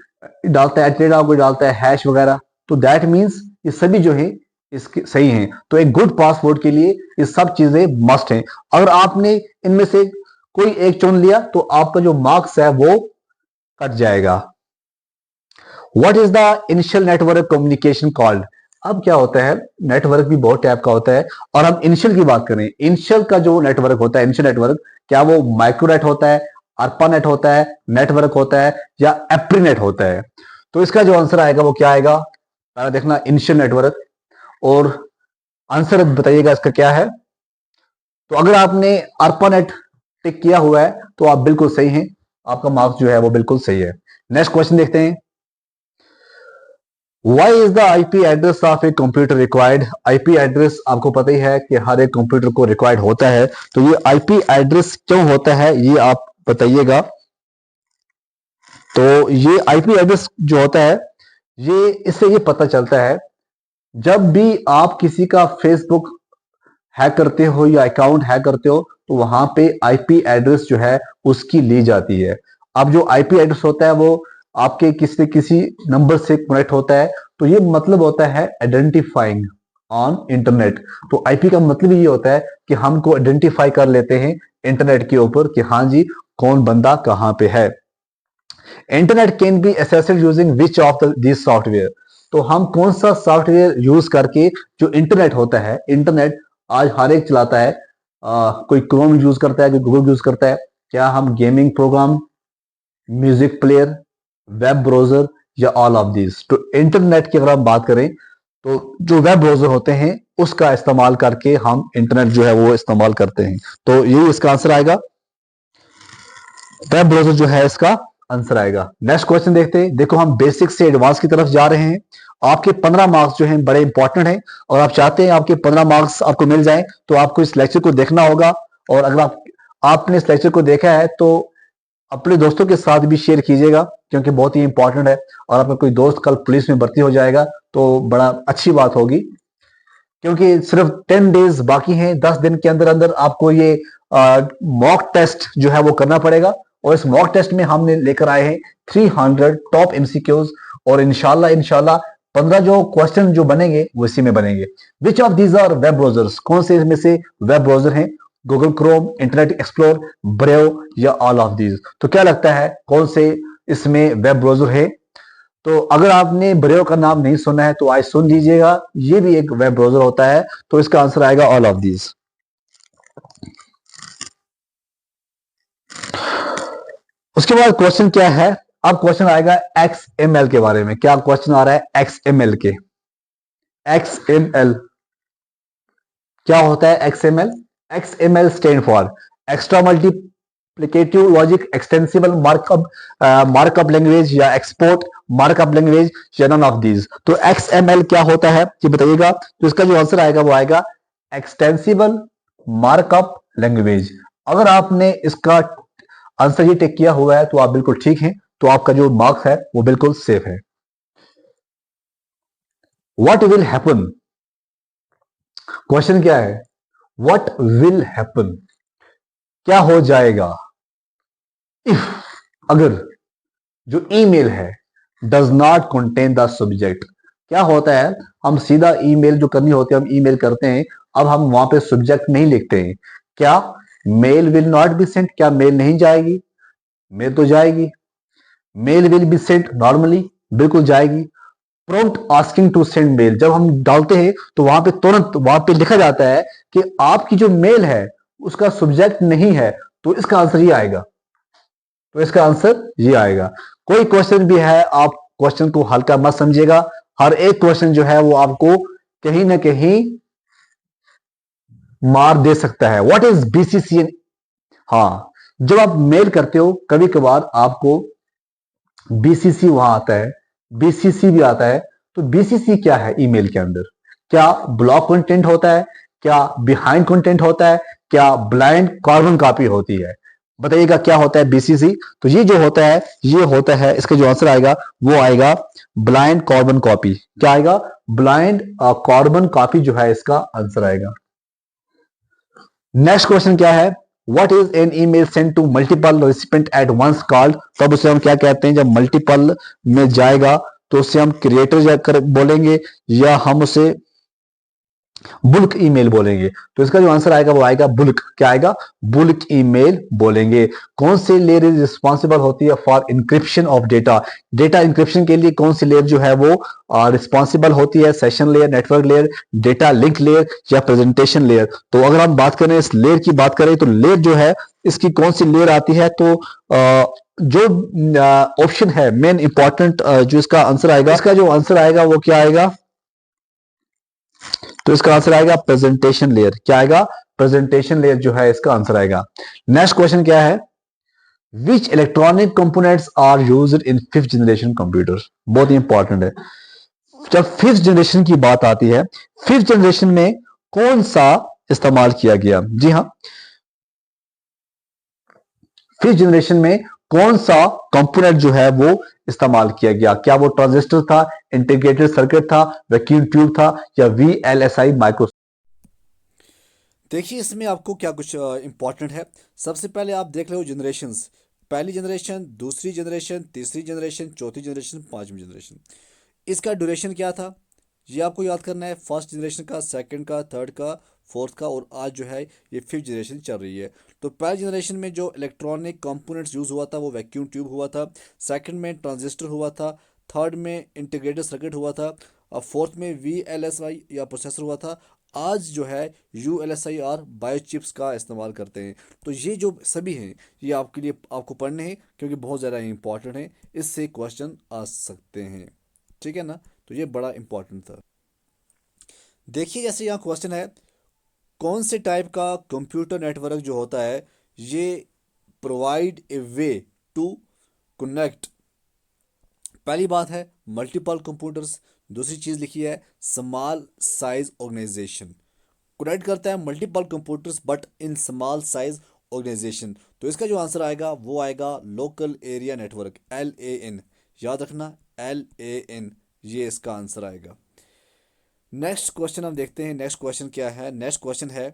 डालता है एटलेट, कोई डालता है हैश वगैरह, तो दैट मीन्स ये सभी जो है इसके सही हैं। तो एक गुड पासवर्ड के लिए ये सब चीजें मस्ट हैं। अगर आपने इनमें से कोई एक चुन लिया तो आपका जो मार्क्स है वो कट जाएगा। What is the initial network communication called? अब क्या होता है, नेटवर्क भी बहुत टाइप का होता है, और हम इनिशियल की बात करें, इनिशियल का जो नेटवर्क होता है, इनिशियल नेटवर्क, क्या वो माइक्रोनेट होता है, अर्पानेट होता है, नेटवर्क होता है, या एप्रीनेट होता है? तो इसका जो आंसर आएगा वो क्या आएगा? पहले देखना इनिशियल नेटवर्क, और आंसर बताइएगा इसका क्या है। तो अगर आपने अर्पानेट टिक किया हुआ है तो आप बिल्कुल सही हैं, आपका मार्क्स जो है वो बिल्कुल सही है। नेक्स्ट क्वेश्चन देखते हैं। Why is the IP address of a computer required? IP address आपको पता ही है कि हर एक कंप्यूटर को रिक्वायर्ड होता है, तो ये IP एड्रेस क्यों होता है ये आप बताइएगा। तो ये IP एड्रेस जो होता है, ये इससे ये पता चलता है, जब भी आप किसी का फेसबुक हैक करते हो या अकाउंट हैक करते हो तो वहां पे IP एड्रेस जो है उसकी ली जाती है। अब जो IP एड्रेस होता है वो आपके किसी नंबर से कनेक्ट होता है, तो ये मतलब होता है आइडेंटिफाइंग ऑन इंटरनेट। तो IP का मतलब ये होता है कि हमको आइडेंटिफाई कर लेते हैं इंटरनेट के ऊपर कि हाँ जी कौन बंदा कहां पे है। Internet can be accessed using which of this software? तो हम कौन सा सॉफ्टवेयर यूज करके, जो इंटरनेट होता है, इंटरनेट आज हर एक चलाता है, कोई क्रोम यूज करता है, कोई गूगल यूज करता है, क्या हम gaming program, music player, web browser, या ऑल ऑफ दिस? तो इंटरनेट की अगर हम बात करें तो जो वेब ब्राउजर होते हैं उसका इस्तेमाल करके हम इंटरनेट जो है वो इस्तेमाल करते हैं। तो यही इसका आंसर आएगा। वेब ब्राउजर जो है इसका आंसर आएगा। नेक्स्ट क्वेश्चन देखते हैं। देखो हम बेसिक से एडवांस की तरफ जा रहे हैं। आपके 15 मार्क्स जो हैं बड़े इंपॉर्टेंट हैं और आप चाहते हैं आपके 15 मार्क्स आपको मिल जाएं, तो आपको इस लेक्चर को देखना होगा। और अगर आपने इस लेक्चर को देखा है तो अपने दोस्तों के साथ भी शेयर कीजिएगा, क्योंकि बहुत ही इंपॉर्टेंट है। और आपका कोई दोस्त कल पुलिस में भर्ती हो जाएगा तो बड़ा अच्छी बात होगी, क्योंकि सिर्फ 10 डेज बाकी हैं। 10 दिन के अंदर अंदर आपको ये मॉक टेस्ट जो है वो करना पड़ेगा। और इस मॉक टेस्ट में हमने लेकर आए हैं 300 टॉप एमसीक्यूज, और इंशाल्लाह इंशाल्लाह 15 जो क्वेश्चन जो बनेंगे वो इसी में बनेंगे। Which of these are web browsers, कौन से इसमें से वेब ब्राउजर हैं? Google Chrome, internet explore, brave या ऑल ऑफ दीज? तो क्या लगता है कौन से इसमें वेब ब्राउजर है? तो अगर आपने ब्रेव का नाम नहीं सुना है तो आज सुन लीजिएगा, ये भी एक वेब ब्राउजर होता है। तो इसका आंसर आएगा ऑल ऑफ दीज। उसके बाद क्वेश्चन क्या है? अब क्वेश्चन आएगा एक्सएमएल के बारे में। क्या क्वेश्चन आ रहा है एक्सएमएल के? एक्सएमएल क्या होता है? XML, XML stand for extra multiplicative logic extensible markup language, या एक्सपोर्ट मार्कअप लैंग्वेज, या नन ऑफ दीज। तो एक्सएमएल क्या होता है ये बताइएगा। तो इसका जो आंसर आएगा वो आएगा एक्सटेंसिबल मार्कअप लैंग्वेज। अगर आपने इसका आंसर ये टिक किया हुआ है तो आप बिल्कुल ठीक हैं, तो आपका जो मार्क्स है वो बिल्कुल सेफ है। व्हाट विल हैपन, क्वेश्चन क्या है? व्हाट विल हैपन, क्या हो जाएगा इफ, अगर जो ईमेल है does not contain the subject. क्या होता है, हम सीधा ईमेल जो करनी होती है हम ईमेल करते हैं, अब हम वहां पे सब्जेक्ट नहीं लिखते हैं। क्या mail will not be sent, क्या मेल नहीं जाएगी? मेल तो जाएगी। Mail will be sent normally, बिल्कुल जाएगी। Prompt asking to send mail, जब हम डालते हैं तो वहां पे तुरंत वहां पे लिखा जाता है कि आपकी जो मेल है उसका सब्जेक्ट नहीं है, तो इसका आंसर ये आएगा। तो इसका आंसर ये आएगा। कोई क्वेश्चन भी है आप क्वेश्चन को हल्का मत समझिएगा। हर एक क्वेश्चन जो है वो आपको कहीं ना कहीं मार दे सकता है। What is BCC? हाँ, जब आप मेल करते हो कभी कभार आपको बीसीसी वहां आता है, बीसीसी भी आता है। तो बीसीसी क्या है ईमेल के अंदर? क्या ब्लॉक कंटेंट होता है? क्या बिहाइंड कंटेंट होता है? क्या ब्लाइंड कार्बन कॉपी होती है? बताइएगा क्या होता है बीसीसी। तो ये जो होता है ये होता है, इसका जो आंसर आएगा वो आएगा ब्लाइंड कार्बन कॉपी। क्या आएगा? ब्लाइंड कार्बन कॉपी जो है इसका आंसर आएगा। नेक्स्ट क्वेश्चन क्या है? What is an email send to multiple recipient at once called? तब उसे हम क्या कहते हैं? जब मल्टीपल में जाएगा तो उसे हम क्रिएटर जाकर बोलेंगे, या हम उसे बुल्क ईमेल बोलेंगे। तो इसका जो आंसर आएगा वो आएगा बुल्क। क्या आएगा? बुल्क ईमेल बोलेंगे। कौन सी लेयर इज रिस्पॉन्सिबल होती है for encryption of data? Data encryption के लिए कौन सी लेयर जो है वो रिस्पॉन्सिबल होती है? Session layer, network layer, data link layer, या प्रेजेंटेशन लेयर? तो अगर हम बात करें इस लेयर की बात करें तो लेयर जो है इसकी कौन सी लेयर आती है? तो जो ऑप्शन है मेन इंपॉर्टेंट जो इसका आंसर आएगा, इसका जो आंसर आएगा वो क्या आएगा? तो इसका आंसर आएगा प्रेजेंटेशन लेयर। क्या आएगा? प्रेजेंटेशन लेयर जो है इसका आंसर आएगा। नेक्स्ट क्वेश्चन क्या है? Which electronic components are used in fifth generation computer? बहुत ही इंपॉर्टेंट है। जब फिफ्थ जनरेशन की बात आती है, फिफ्थ जनरेशन में कौन सा इस्तेमाल किया गया? जी हाँ, फिफ्थ जनरेशन में कौन सा कंपोनेंट जो है वो इस्तेमाल किया गया? क्या वो ट्रांजिस्टर था, इंटीग्रेटेड सर्किट था, वैक्यूम ट्यूब था, या वीएलएसआई माइक्रो? देखिए इसमें आपको क्या कुछ इंपॉर्टेंट है। सबसे पहले आप देख लो जनरेशन्स। पहली जनरेशन, दूसरी जनरेशन, तीसरी जनरेशन, चौथी जनरेशन, पांचवी जनरेशन। इसका ड्यूरेशन क्या था ये आपको याद करना है। फर्स्ट जनरेशन का, सेकंड का, थर्ड का, फोर्थ का, और आज जो है ये फिफ्थ जनरेशन चल रही है। तो पहली जनरेशन में जो इलेक्ट्रॉनिक कंपोनेंट्स यूज़ हुआ था वो वैक्यूम ट्यूब हुआ था। सेकंड में ट्रांजिस्टर हुआ था। थर्ड में इंटीग्रेटेड सर्किट हुआ था। और फोर्थ में वीएलएसआई या प्रोसेसर हुआ था। आज जो है यूएलएसआई बायोचिप्स का इस्तेमाल करते हैं। तो ये जो सभी हैं ये आपके लिए आपको पढ़ने हैं, क्योंकि बहुत ज़्यादा इंपॉर्टेंट है। इससे क्वेश्चन आ सकते हैं, ठीक है ना। तो ये बड़ा इंपॉर्टेंट था। देखिए जैसे यहाँ क्वेश्चन है, कौन से टाइप का कंप्यूटर नेटवर्क जो होता है ये provide a way to connect. पहली बात है मल्टीपल कंप्यूटर्स, दूसरी चीज लिखी है स्मॉल साइज ऑर्गेनाइजेशन। कनेक्ट करता है multiple computers but in small size organization. तो इसका जो आंसर आएगा वो आएगा लोकल एरिया नेटवर्क, LAN। याद रखना LAN, ये इसका आंसर आएगा। नेक्स्ट क्वेश्चन हम देखते हैं। नेक्स्ट क्वेश्चन क्या है? नेक्स्ट क्वेश्चन है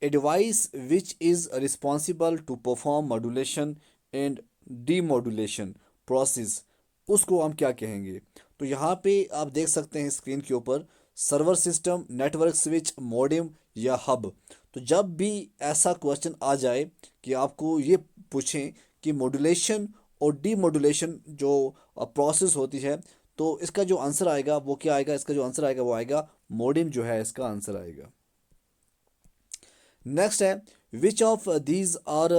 a device which is responsible to perform modulation and demodulation process, उसको हम क्या कहेंगे? तो यहाँ पे आप देख सकते हैं स्क्रीन के ऊपर server system, network switch, modem या हब। तो जब भी ऐसा क्वेश्चन आ जाए कि आपको ये पूछें कि मॉड्यूलेशन और डीमॉड्यूलेशन जो प्रोसेस होती है, तो इसका जो आंसर आएगा वो क्या आएगा? इसका जो आंसर आएगा वो आएगा मॉडेम, जो है इसका आंसर आएगा। नेक्स्ट है which of these are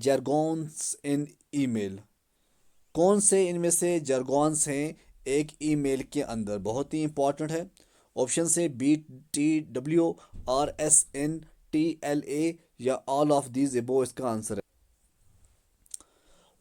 jargons in email, कौन से इनमें से jargons हैं एक ईमेल के अंदर? बहुत ही इंपॉर्टेंट है। ऑप्शन से BTW, RSN, TLA या ऑल ऑफ दीज एबो इसका आंसर है।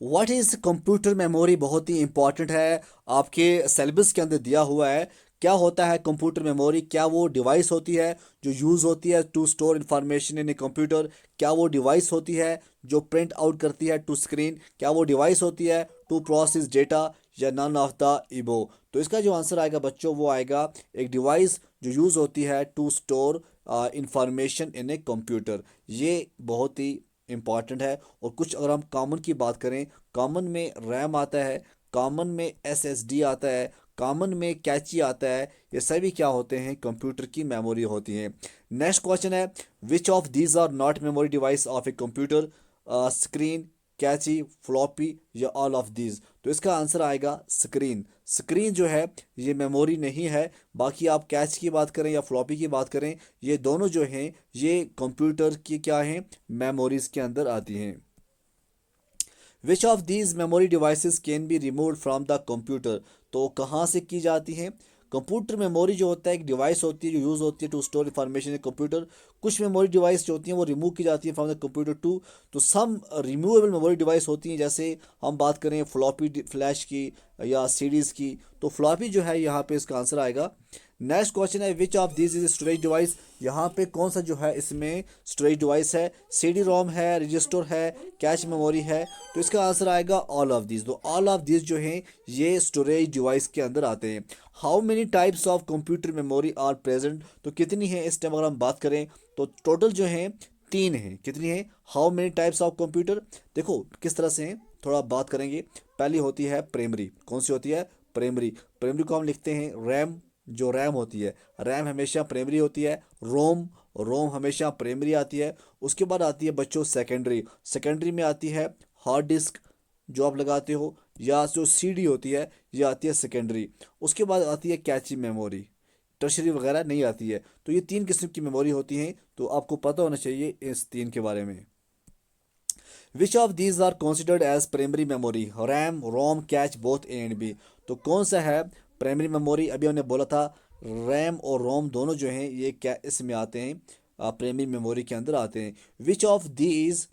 व्हाट इज कंप्यूटर मेमोरी, बहुत ही इंपॉर्टेंट है, आपके सिलेबस के अंदर दिया हुआ है। क्या होता है कंप्यूटर मेमोरी? क्या वो डिवाइस होती है जो यूज़ होती है to store information in a computer? क्या वो डिवाइस होती है जो प्रिंट आउट करती है टू स्क्रीन? क्या वो डिवाइस होती है टू प्रोसेस डेटा, या नन ऑफ द इबो? तो इसका जो आंसर आएगा बच्चों वो आएगा एक डिवाइस जो यूज़ होती है to store information in a computer. ये बहुत ही इम्पॉर्टेंट है। और कुछ अगर हम कॉमन की बात करें, कॉमन में रैम आता है, कॉमन में SSD आता है, कॉमन में कैची आता है, ये सभी क्या होते हैं? कंप्यूटर की मेमोरी होती हैं। नेक्स्ट क्वेश्चन है which of these are not memory device of a computer? Screen, cache, floppy या ऑल ऑफ दीज? तो इसका आंसर आएगा स्क्रीन। स्क्रीन जो है ये मेमोरी नहीं है। बाकी आप कैच की बात करें या फ्लॉपी की बात करें, ये दोनों जो हैं ये कंप्यूटर की क्या हैं? मेमोरीज के अंदर आती हैं। Which of these memory devices can be removed from the computer? तो कहाँ से की जाती हैं? कंप्यूटर मेमोरी जो होता है एक डिवाइस होती है जो यूज़ होती है to store information in computer. कुछ मेमोरी डिवाइस जो होती हैं वो रिमूव की जाती है फ्रॉम द कंप्यूटर टू। तो सम रिमूवेबल मेमोरी डिवाइस होती हैं, जैसे हम बात करें फ्लॉपी फ्लैश की या सीडीज़ की, तो फ्लॉपी जो है यहाँ पे इसका आंसर आएगा। नेक्स्ट क्वेश्चन है which of this is storage device? यहाँ पे कौन सा जो है इसमें स्टोरेज डिवाइस है? CD-ROM है, रजिस्टर है, कैश मेमोरी है? तो इसका आंसर आएगा ऑल ऑफ दिस। तो ऑल ऑफ दिस जो हैं ये स्टोरेज डिवाइस के अंदर आते हैं। How many types of computer memory are present? तो कितनी है इस टाइम अगर हम बात करें तो टोटल जो है 3 है। कितनी है? How many types of computer? देखो किस तरह से हैं, थोड़ा बात करेंगे। पहली होती है प्राइमरी। कौन सी होती है? प्राइमरी। प्राइमरी को हम लिखते हैं रैम। जो रैम होती है, रैम हमेशा प्राइमरी होती है। रोम, रोम हमेशा प्राइमरी आती है। उसके बाद आती है बच्चों सेकेंडरी। सेकेंडरी में आती है हार्ड डिस्क जो आप लगाते हो, या जो CD होती है ये आती है सेकेंडरी। उसके बाद आती है कैची मेमोरी, टर्शरी वगैरह नहीं आती है। तो ये 3 किस्म की मेमोरी होती हैं, तो आपको पता होना चाहिए इस 3 के बारे में। Which of these are considered as primary memory? RAM, ROM, cache, both A and B। तो कौन सा है प्राइमरी मेमोरी? अभी हमने बोला था रैम और रोम दोनों जो हैं ये क्या इसमें आते हैं? प्राइमरी मेमोरी के अंदर आते हैं। Which of these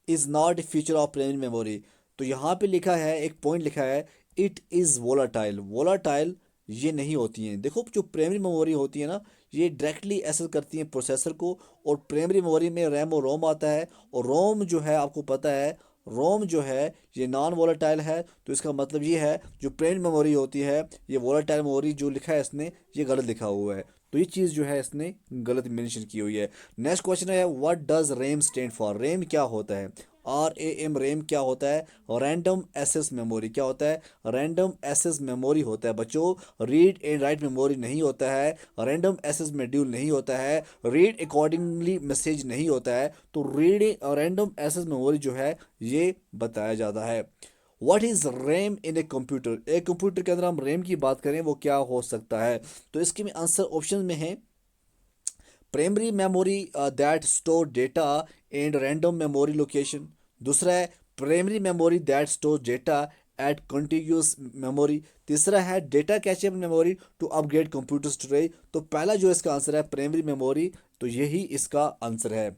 is not feature of primary memory? तो यहाँ पे लिखा है, एक पॉइंट लिखा है इट इज़ वोलाटाइल। वोलाटाइल ये नहीं होती हैं। देखो जो प्राइमरी मेमोरी होती है ना, ये डायरेक्टली एक्सेस करती हैं प्रोसेसर को, और प्राइमरी मेमोरी में रैम और रोम आता है। और रोम जो है आपको पता है, रोम जो है ये नॉन वोलाटाइल है। तो इसका मतलब ये है जो प्राइमरी मेमोरी होती है ये वोलाटाइल मेमोरी जो लिखा है इसने ये गलत लिखा हुआ है। तो ये चीज़ जो है इसने गलत मेंशन की हुई है। नेक्स्ट क्वेश्चन है what does RAM stand for? RAM क्या होता है? RAM, रैम क्या होता है? Random access memory. क्या होता है? रैंडम एक्सेस मेमोरी होता है बच्चों। रीड एंड राइट मेमोरी नहीं होता है, रैंडम एक्सेस मॉड्यूल नहीं होता है, रीड अकॉर्डिंगली मैसेज नहीं होता है। तो रीड रैंडम एक्सेस मेमोरी जो है ये बताया जाता है। What is RAM in a computer? एक कंप्यूटर के अंदर हम रैम की बात करें वो क्या हो सकता है? तो इसके में आंसर ऑप्शन में है primary memory that store data and random memory location. दूसरा है primary memory that store data at continuous memory. तीसरा है data cacheable memory to upgrade computer storage. तो पहला जो इसका आंसर है प्राइमरी मेमोरी, तो यही इसका आंसर है।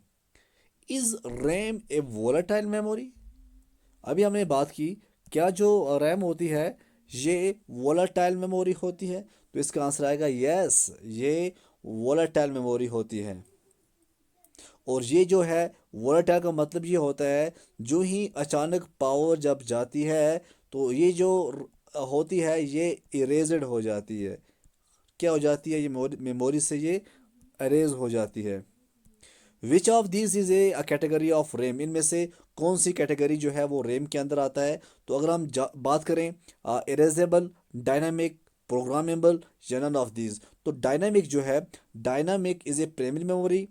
Is RAM A volatile memory? अभी हमने बात की क्या जो रैम होती है ये वोलाटाइल मेमोरी होती है, तो इसका आंसर आएगा यस, ये वोलाटाइल मेमोरी होती है। और ये जो है वोलेटाइल का मतलब ये होता है जो ही अचानक पावर जब जाती है तो ये जो होती है ये इरेज्ड हो जाती है। क्या हो जाती है, ये मेमोरी से ये अरेज हो जाती है। Which of this is A category of RAM, इनमें से कौन सी कैटेगरी जो है वो रैम के अंदर आता है। तो अगर हम बात करें इरेजेबल, डायनामिक, प्रोग्रामेबल या नन ऑफ दिस, तो डायनामिक जो है, dynamic is a primary memory.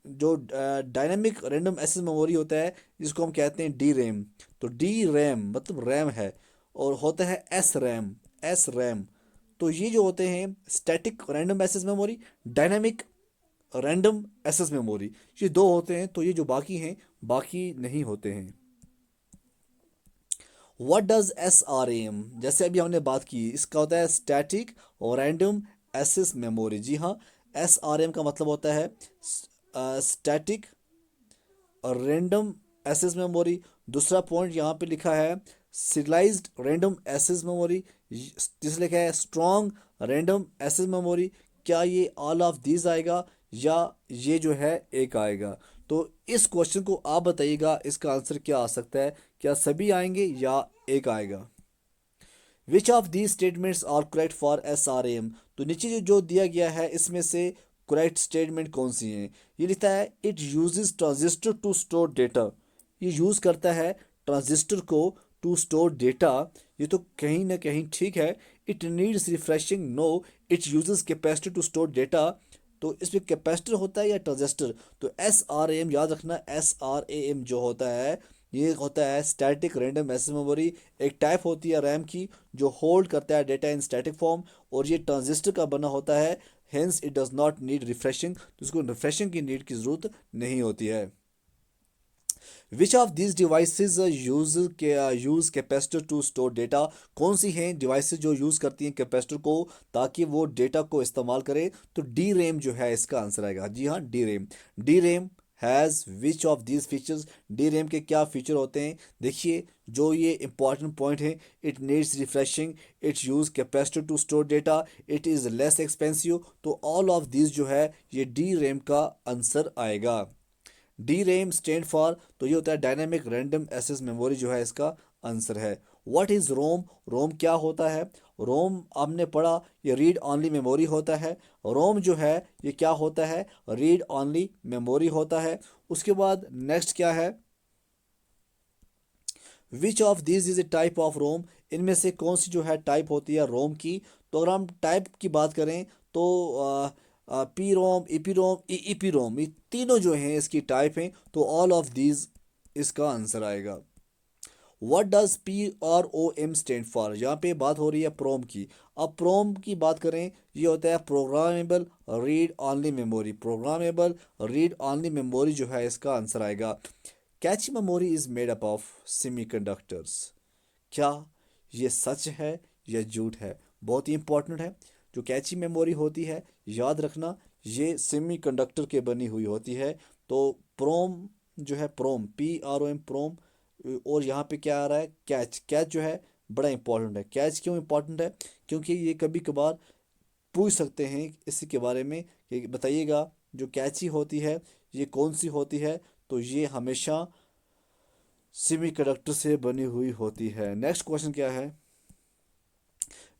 जो डायनामिक रैंडम एक्सेस मेमोरी होता है जिसको हम कहते हैं डी रैम, तो डी रैम मतलब रैम है। और होता है एस रैम, एस रैम। तो ये जो होते हैं static random access memory, dynamic random access memory, ये दो होते हैं। तो ये जो बाकी हैं बाकी नहीं होते हैं। What does S R M, जैसे अभी हमने बात की, इसका होता है स्टैटिक और रैंडम एक्सेस मेमोरी। जी हाँ, एस आर एम का मतलब होता है स्टैटिक और रैंडम एक्सेस मेमोरी। दूसरा पॉइंट यहाँ पे लिखा है सीरियलाइज्ड रैंडम एक्सेस मेमोरी, जिस लिखा है स्ट्रॉन्ग रैंडम एक्सेस मेमोरी। क्या ये ऑल ऑफ दीज आएगा या ये जो है एक आएगा। तो इस क्वेश्चन को आप बताइएगा इसका आंसर क्या आ सकता है, क्या सभी आएंगे या एक आएगा। Which of these statements are correct for S R M, तो नीचे जो दिया गया है इसमें से करेक्ट स्टेटमेंट कौन सी है। ये लिखता है it uses transistor to store data, ये यूज करता है ट्रांजिस्टर को टू स्टोर डेटा। ये तो कहीं ना कहीं ठीक है। It needs refreshing, no, it uses capacitor to store data. तो इसमें कैपेसिटर होता है या ट्रांजिस्टर, तो एस आर एम याद रखना, एस आर ए एम जो होता है ये होता है स्टैटिक रैंडम एक्सेस मेमोरी। एक टाइप होती है रैम की जो होल्ड करता है डेटा इन स्टैटिक फॉर्म, और ये ट्रांजिस्टर का बना होता है। Hence it does not need refreshing, तो इसको रिफ्रेशिंग की नीड की ज़रूरत नहीं होती है। Which of this devices use capacitor to store data, कौन सी हैं डिवाइसेज जो यूज़ करती हैं कैपेसिटर को ताकि वो डेटा को इस्तेमाल करे। तो डी रैम जो है इसका आंसर आएगा। जी हाँ, D RAM. D RAM has which of these features, D RAM के क्या फीचर होते हैं। देखिए जो ये इंपॉर्टेंट पॉइंट है, it needs refreshing, it use capacitor to store data, it is less expensive. तो ऑल ऑफ दिस जो है ये डी रैम का आंसर आएगा। डी रैम स्टैंड फॉर, तो ये होता है डायनेमिक रैंडम एक्सेस मेमोरी जो है इसका आंसर है। व्हाट इज रोम, रोम क्या होता है। रोम आपने पढ़ा ये रीड ऑनली मेमोरी होता है। रोम जो है ये क्या होता है, रीड ऑनली मेमोरी होता है। उसके बाद नेक्स्ट क्या है, which of this is a type of ROM, इनमें से कौन सी जो है टाइप होती है रोम की। तो अगर हम टाइप की बात करें तो P ROM, EP ROM, EP ROM, ये तीनों जो हैं इसकी टाइप हैं। तो ऑल ऑफ दीज इसका आंसर आएगा। What does P R O M stand for, यहाँ पे बात हो रही है प्रोम की। अब प्रोम की बात करें, ये होता है programmable read only memory, programmable read only memory जो है इसका आंसर आएगा। Cache memory is made up of semiconductors, क्या ये सच है या झूठ है। बहुत ही इंपॉर्टेंट है। जो कैची मेमोरी होती है याद रखना ये सेमीकंडक्टर के बनी हुई होती है। तो प्रोम जो है, प्रोम पी आर ओ एम प्रोम। और यहाँ पे क्या आ रहा है, कैच, कैच जो है बड़ा इंपॉर्टेंट है। कैच क्यों इंपॉर्टेंट है, क्योंकि ये कभी कभार पूछ सकते हैं इसी के बारे में कि बताइएगा जो कैची होती है ये कौन सी होती है। तो ये हमेशा सेमीकंडक्टर से बनी हुई होती है। नेक्स्ट क्वेश्चन क्या है,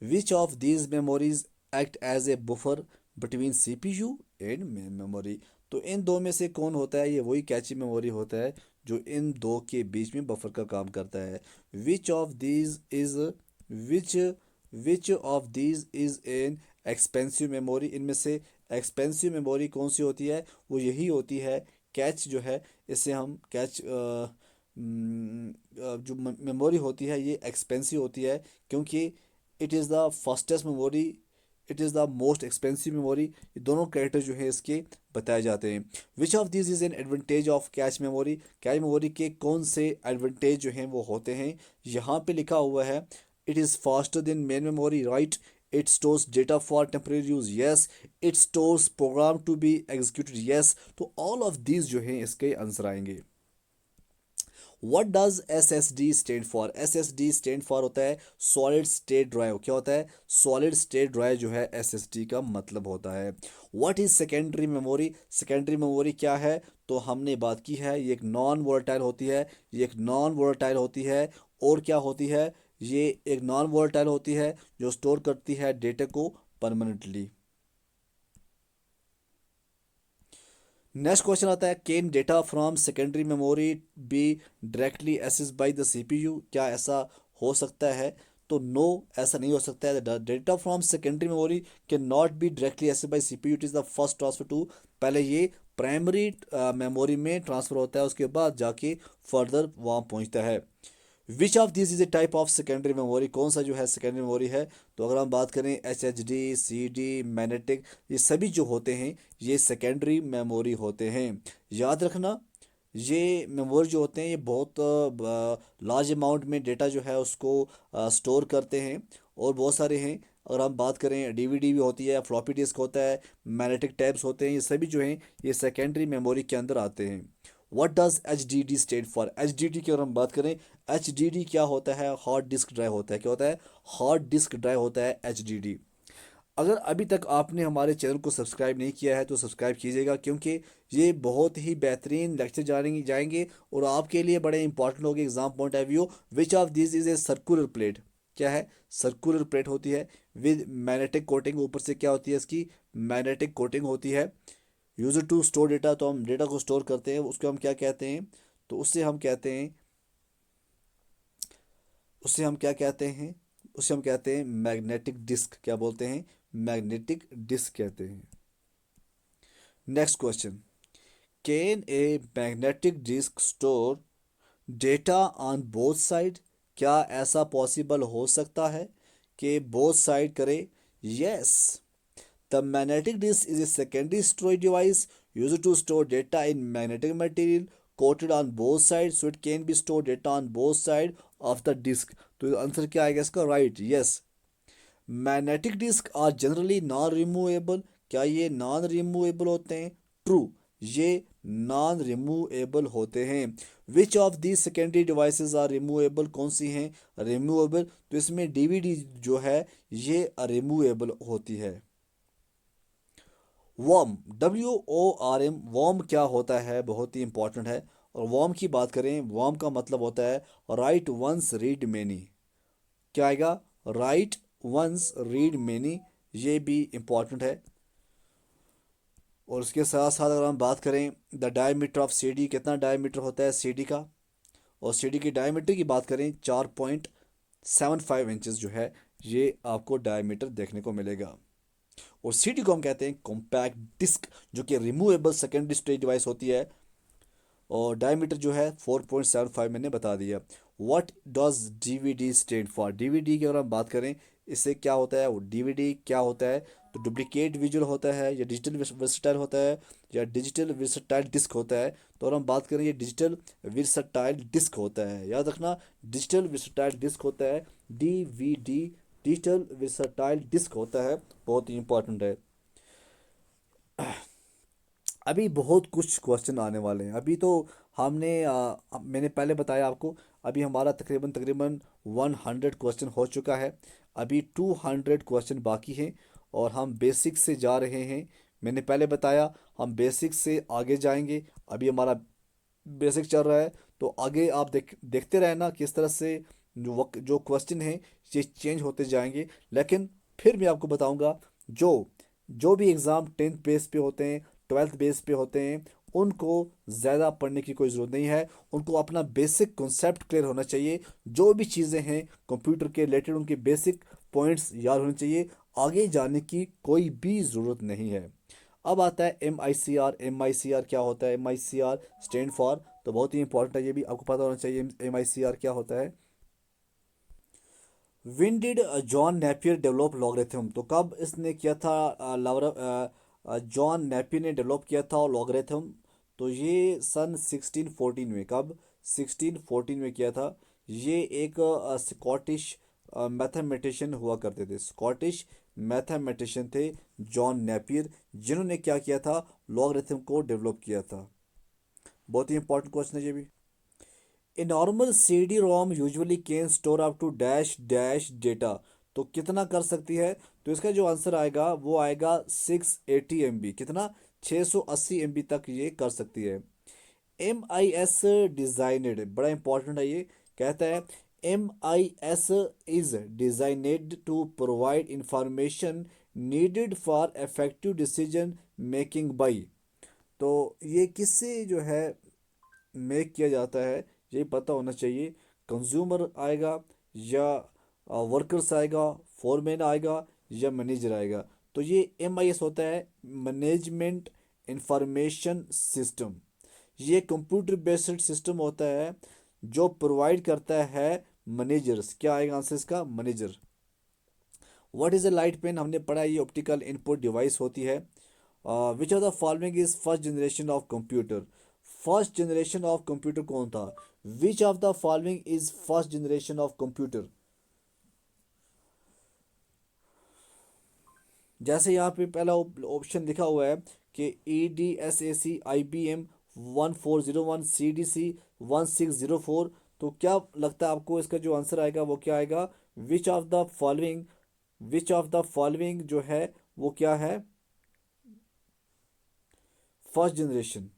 which of these memories act as a buffer between CPU and main memory, तो इन दो में से कौन होता है, ये वही कैची मेमोरी होता है जो इन दो के बीच में बफर का काम करता है। Which of these is, which which of these is an expensive memory, इनमें से एक्सपेंसिव मेमोरी कौन सी होती है, वो यही होती है कैच जो है। इसे हम कैच जो मेमोरी होती है ये एक्सपेंसिव होती है क्योंकि it is the fastest memory, it is the most expensive memory. ये दोनों कैरेक्टर जो है इसके बताए जाते हैं। Which of this is an advantage of cache memory, cache memory के कौन से एडवांटेज जो हैं वो होते हैं। यहाँ पे लिखा हुआ है it is faster than main memory, right, it stores data for temporary use, yes, it stores program to be executed, yes. तो ऑल ऑफ दीज जो हैं इसके आंसर आएंगे। What does SSD stand for? SSD stand for होता है solid state drive. क्या होता है? सॉलिड स्टेट ड्राइव जो है SSD का मतलब होता है। What is secondary memory? Secondary memory क्या है? तो हमने बात की है, ये एक नॉन वोलेटाइल होती है। ये एक नॉन वोलेटाइल होती है। और क्या होती है? ये एक नॉन वोलेटाइल होती है जो स्टोर करती है डेटा को परमानेंटली। नेक्स्ट क्वेश्चन आता है, can data from secondary memory be directly access by the CPU? क्या ऐसा हो सकता है? तो नो, ऐसा नहीं हो सकता है। Data from secondary memory can not be directly access by CPU, it is the first transfer to, पहले ये प्राइमरी मेमोरी में ट्रांसफ़र होता है, उसके बाद जाके फर्दर वहाँ पहुँचता है। Which of this is a type of secondary memory? कौन सा जो है सेकेंडरी मेमोरी है? तो अगर हम बात करें HHD, CD, मैग्नेटिक, ये सभी जो होते हैं ये सेकेंडरी मेमोरी होते हैं। याद रखना, ये मेमोरी जो होते हैं ये बहुत लार्ज अमाउंट में डेटा जो है उसको स्टोर करते हैं, और बहुत सारे हैं। अगर हम बात करें DVD भी होती है, फ्लॉपी डिस्क होता है, मैग्नेटिक टैब्स होते हैं, ये सभी जो हैं ये सेकेंडरी मेमोरी के अंदर आते हैं। What does HDD stand for? HDD की अगर हम बात करें, HDD क्या होता है? हार्ड डिस्क ड्राइव होता है। क्या होता है? हार्ड डिस्क ड्राइव होता है HDD। अगर अभी तक आपने हमारे चैनल को सब्सक्राइब नहीं किया है तो सब्सक्राइब कीजिएगा, क्योंकि ये बहुत ही बेहतरीन लेक्चर जाएंगे और आपके लिए बड़े इंपॉर्टेंट होंगे exam point of view. Which of this is a circular plate? क्या है? सर्कुलर प्लेट होती है विद मैग्नेटिक कोटिंग। ऊपर से क्या होती है? इसकी मैग्नेटिक कोटिंग होती है। यूजर टू स्टोर डेटा, तो हम डेटा को स्टोर करते हैं, उसको हम क्या कहते हैं? तो उससे हम कहते हैं, उससे हम क्या कहते हैं? उसे हम कहते हैं मैग्नेटिक डिस्क। क्या बोलते हैं? मैग्नेटिक डिस्क कहते हैं। Next question, can a magnetic disk store data on both side? क्या ऐसा पॉसिबल हो सकता है कि बोथ साइड करे? Yes, the magnetic disk is a secondary storage device used to store data in magnetic material coated on both side, so it can be store data on both side of the disk. तो answer क्या आएगा इसका? Right, yes. Magnetic disk are generally non removable. क्या ये non removable होते हैं? True, ये non removable होते हैं। Which of the secondary devices are removable? कौन सी हैं रिमूवेबल? तो इसमें DVD जो है ये रिमूवेबल होती है। वॉर्म, WORM, वॉर्म क्या होता है? बहुत ही इंपॉर्टेंट है। और वॉर्म की बात करें, वॉर्म का मतलब होता है राइट वंस रीड मेनी। क्या आएगा? राइट वंस रीड मेनी, ये भी इंपॉर्टेंट है। और उसके साथ साथ अगर हम बात करें द डायमीटर ऑफ CD, कितना डायमीटर होता है CD का? और CD की डायमीटर की बात करें 4.75 इंचेस जो है ये आपको डायमीटर देखने को मिलेगा। और CD को हम कहते हैं कॉम्पैक्ट डिस्क, जो कि रिमूवेबल सेकेंडरी स्टोरेज डिवाइस होती है। और डायमीटर जो है 4.75 मैंने बता दिया। What does DVD stand for? DVD की अगर हम बात करें, इससे क्या होता है? वो DVD क्या होता है? तो डुप्लीकेट विजुअल होता है, या डिजिटल वर्सटाइल होता है, या डिजिटल वर्सटाइल डिस्क होता है। तो अगर हम बात करें, ये डिजिटल वर्सटाइल डिस्क होता है। याद रखना, डिजिटल वर्सटाइल डिस्क होता है DVD, डिजिटल वर्सटाइल डिस्क होता है, बहुत ही इंपॉर्टेंट है। अभी बहुत कुछ क्वेश्चन आने वाले हैं। अभी तो मैंने पहले बताया आपको, अभी हमारा तकरीबन तकरीबन 100 क्वेश्चन हो चुका है। अभी 200 क्वेश्चन बाकी हैं, और हम बेसिक से जा रहे हैं। मैंने पहले बताया हम बेसिक से आगे जाएंगे। अभी हमारा बेसिक चल रहा है, तो आगे आप देखते रहना किस तरह से जो क्वेश्चन हैं ये चेंज होते जाएंगे। लेकिन फिर मैं आपको बताऊंगा, जो जो भी एग्ज़ाम 10th बेस पे होते हैं, 12th बेस पे होते हैं, उनको ज़्यादा पढ़ने की कोई ज़रूरत नहीं है। उनको अपना बेसिक कॉन्सेप्ट क्लियर होना चाहिए। जो भी चीज़ें हैं कंप्यूटर के रिलेटेड, उनके बेसिक पॉइंट्स याद होने चाहिए। आगे जाने की कोई भी ज़रूरत नहीं है। अब आता है MICR। MICR क्या होता है? MICR स्टैंड फॉर, तो बहुत ही इंपॉर्टेंट है, ये भी आपको पता होना चाहिए MICR क्या होता है। Win did John Napier develop logarithm? तो कब इसने किया था? जॉन नेपियर ने डेवलप किया था लॉगरिथम। तो ये सन 1614 में, कब? 1614 में किया था। ये एक स्कॉटिश मैथमेटिशियन हुआ करते थे, स्कॉटिश मैथमेटिशियन थे जॉन नेपियर, जिन्होंने क्या किया था? लॉगरिथम को डेवलप किया था। बहुत ही इंपॉर्टेंट क्वेश्चन है ये भी। A normal CD ROM usually can store up to dash dash data. तो कितना कर सकती है? तो इसका जो आंसर आएगा वो आएगा 680 MB। कितना? 680 MB तक ये कर सकती है। MIS डिजाइनड, बड़ा इंपॉर्टेंट है ये। कहता है MIS is designed to provide information needed for effective decision making by. तो ये किससे जो है मेक किया जाता है, ये पता होना चाहिए। कंज्यूमर आएगा या वर्कर्स आएगा, फोरमैन आएगा या मैनेजर आएगा। तो ये MIS होता है मैनेजमेंट इंफॉर्मेशन सिस्टम। ये कंप्यूटर बेस्ड सिस्टम होता है जो प्रोवाइड करता है मैनेजर्स। क्या आएगा आंसर इसका? Manager. What is a light pen? हमने पढ़ा ये ऑप्टिकल इनपुट डिवाइस होती है। Which of the following is first generation of computer? First generation of computer कौन था? Which of the following is first generation of computer? जैसे यहाँ पे पहला ऑप्शन लिखा हुआ है कि EDSAC IBM 1401 CDC 1604। तो क्या लगता है आपको इसका जो आंसर आएगा वो क्या आएगा? Which of the following, which of the following जो है वो क्या है? First generation.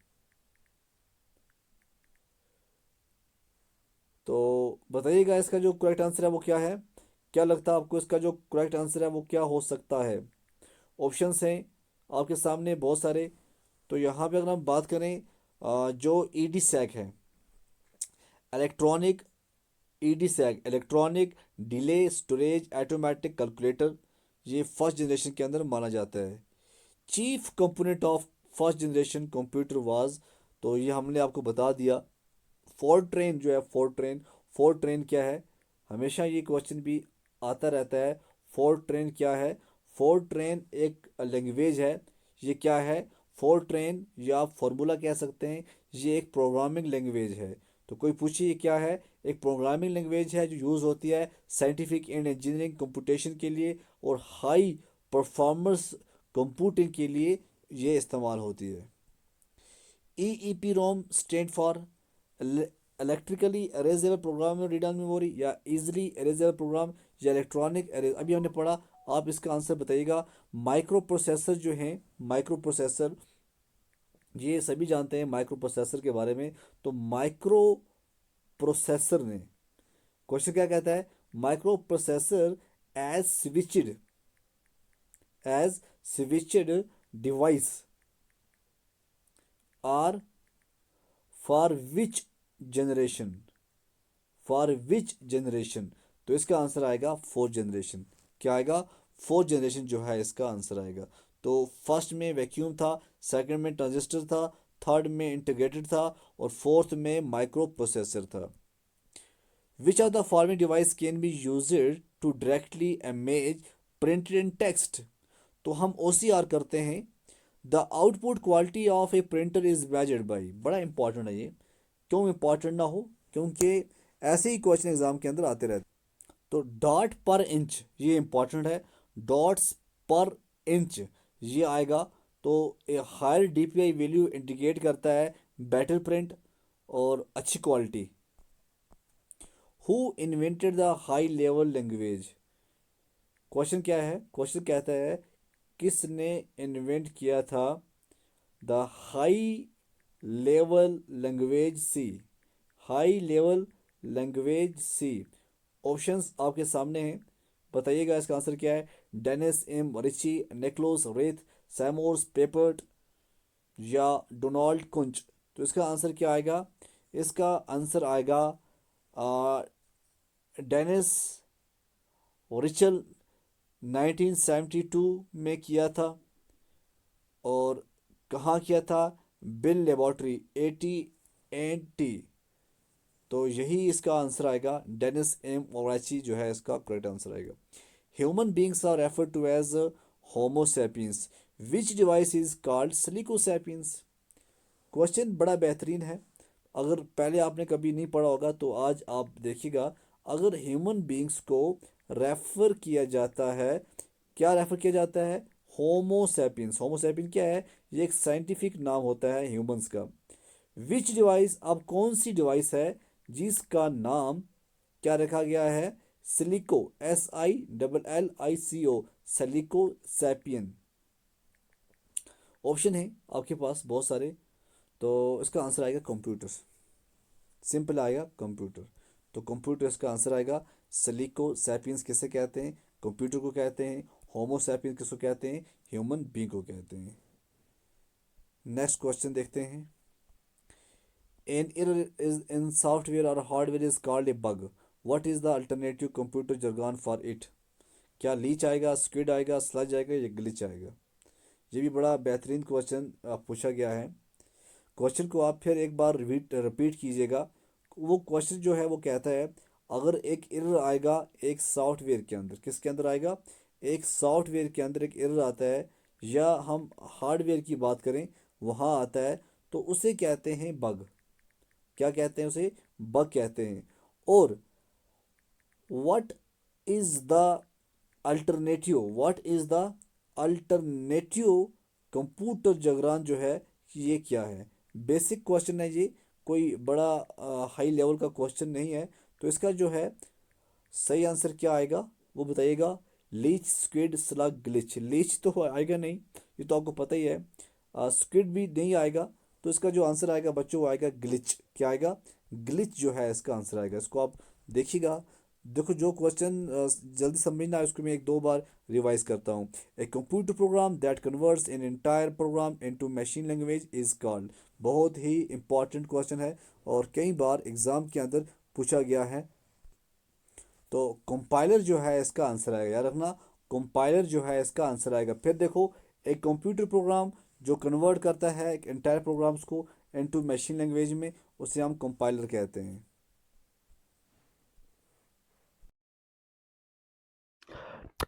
तो बताइएगा इसका जो करेक्ट आंसर है वो क्या है? क्या लगता है आपको इसका जो करेक्ट आंसर है वो क्या हो सकता है? ऑप्शंस हैं आपके सामने बहुत सारे। तो यहाँ पे अगर हम बात करें जो EDSAC है, electronic EDSAC electronic delay storage automatic calculator, ये फर्स्ट जनरेशन के अंदर माना जाता है। Chief component of first generation computer was, तो ये हमने आपको बता दिया। फोर्ट्रेन जो है, फोर्ट्रेन, फोर्ट्रेन क्या है? हमेशा ये क्वेश्चन भी आता रहता है। फोर्ट्रेन क्या है? फोर्ट्रेन एक लैंग्वेज है। ये क्या है? फोर्ट्रेन या आप फार्मूला कह सकते हैं, ये एक प्रोग्रामिंग लैंग्वेज है। तो कोई पूछिए ये क्या है? एक प्रोग्रामिंग लैंग्वेज है जो यूज़ होती है साइंटिफिक एंड इंजीनियरिंग कंप्यूटेशन के लिए और हाई परफॉर्मेंस कंप्यूटिंग के लिए ये इस्तेमाल होती है। EEPROM stand for electrically erasable program read on memory, या इजिली अरेजेबल प्रोग्राम, या इलेक्ट्रॉनिक अरेज। अभी हमने पढ़ा, आप इसका आंसर बताइएगा। माइक्रो प्रोसेसर जो हैं, माइक्रो प्रोसेसर, ये सभी जानते हैं माइक्रो प्रोसेसर के बारे में। तो माइक्रो प्रोसेसर ने, क्वेश्चन क्या कहता है? Microprocessor as switched, as switched device are for which generation, for which generation? तो इसका आंसर आएगा फोर्थ जनरेशन। क्या आएगा? फोर्थ जनरेशन जो है इसका आंसर आएगा। तो फर्स्ट में वैक्यूम था, सेकंड में ट्रांजिस्टर था, थर्ड में इंटीग्रेटेड था और फोर्थ में माइक्रो प्रोसेसर था। Which of the following device can be used to directly image printed in text? तो हम OCR करते हैं। The output quality of a printer is measured by, बड़ा इंपॉर्टेंट है ये। क्यों इंपॉर्टेंट ना हो? क्योंकि ऐसे ही क्वेश्चन एग्जाम के अंदर आते रहते। तो डॉट पर इंच, ये इंपॉर्टेंट है। डॉट्स पर इंच ये आएगा। तो a higher DPI value indicate करता है बेटर प्रिंट और अच्छी quality. Who invented the high level language? Question क्या है? क्वेश्चन कहता है किसने इन्वेंट किया था the high level language C? High level language C. Options आपके सामने हैं, बताइएगा इसका आंसर क्या है? Dennis M Ritchie, Nicholas Wirth, Seymour Papert या डोनाल्ड कुंच। तो इसका आंसर क्या आएगा? इसका आंसर आएगा डेनिस रिचल 1972 में किया था। और कहाँ किया था? Bill laboratory AT&T। तो यही इसका आंसर आएगा। डेनिस M ओराची जो है इसका करेक्ट आंसर आएगा। Human beings are refer to as homo sapiens, which device is called silicosapiens? Question बड़ा बेहतरीन है। अगर पहले आपने कभी नहीं पढ़ा होगा तो आज आप देखिएगा। अगर ह्यूमन बींग्स को रेफर किया जाता है, क्या रेफर किया जाता है? होमोसेपियंस। होमोसेपियन क्या है? ये एक साइंटिफिक नाम होता है ह्यूमंस का। विच डिवाइस, अब कौन सी डिवाइस है जिसका नाम क्या रखा गया है? Silico, SILLICO, silico sapien. Option है आपके पास बहुत सारे, तो इसका आंसर आएगा कंप्यूटर। सिंपल आएगा कंप्यूटर। तो कंप्यूटर इसका आंसर आएगा। सिलिको सैपियंस किसे कहते हैं? कंप्यूटर को कहते हैं। होमो सैपियंस किसको कहते हैं? ह्यूमन बींग को कहते हैं। नेक्स्ट क्वेश्चन देखते हैं। An error is in software or hardware is called a bug. What is the alternative computer jargon for it? क्या लीच आएगा, स्क्विड आएगा, स्लज आएगा या ग्लिच आएगा? ये भी बड़ा बेहतरीन क्वेश्चन पूछा गया है। क्वेश्चन को आप फिर एक बार रिपीट कीजिएगा। वो क्वेश्चन जो है वो कहता है, अगर एक एरर आएगा एक सॉफ्टवेयर के अंदर, किसके अंदर आएगा? एक सॉफ्टवेयर के अंदर एक एरर आता है, या हम हार्डवेयर की बात करें वहाँ आता है, तो उसे कहते हैं बग। क्या कहते हैं उसे? बग कहते हैं। और what is the alternative computer jargon जो है ये क्या है? बेसिक क्वेश्चन है ये, कोई बड़ा हाई लेवल का क्वेश्चन नहीं है। तो इसका जो है सही आंसर क्या आएगा वो बताइएगा। Leech, squid, slug, glitch. Leech तो आएगा नहीं, ये तो आपको पता ही है। स्क्विड भी नहीं आएगा। तो इसका जो आंसर आएगा बच्चों वो आएगा ग्लिच। क्या आएगा? ग्लिच जो है इसका आंसर आएगा। इसको आप देखिएगा। देखो जो क्वेश्चन जल्दी समझ ना आए उसको मैं एक दो बार रिवाइज करता हूँ। A computer program that converts an entire programme into machine language is called. बहुत ही इंपॉर्टेंट क्वेश्चन है और कई बार एग्जाम के अंदर पूछा गया है। तो कंपाइलर जो है इसका आंसर आएगा, याद रखना। कंपाइलर जो है इसका आंसर आएगा। फिर देखो, एक कंप्यूटर प्रोग्राम जो कन्वर्ट करता है एक एंटायर प्रोग्राम्स को इनटू मशीन लैंग्वेज में, उसे हम कंपाइलर कहते हैं।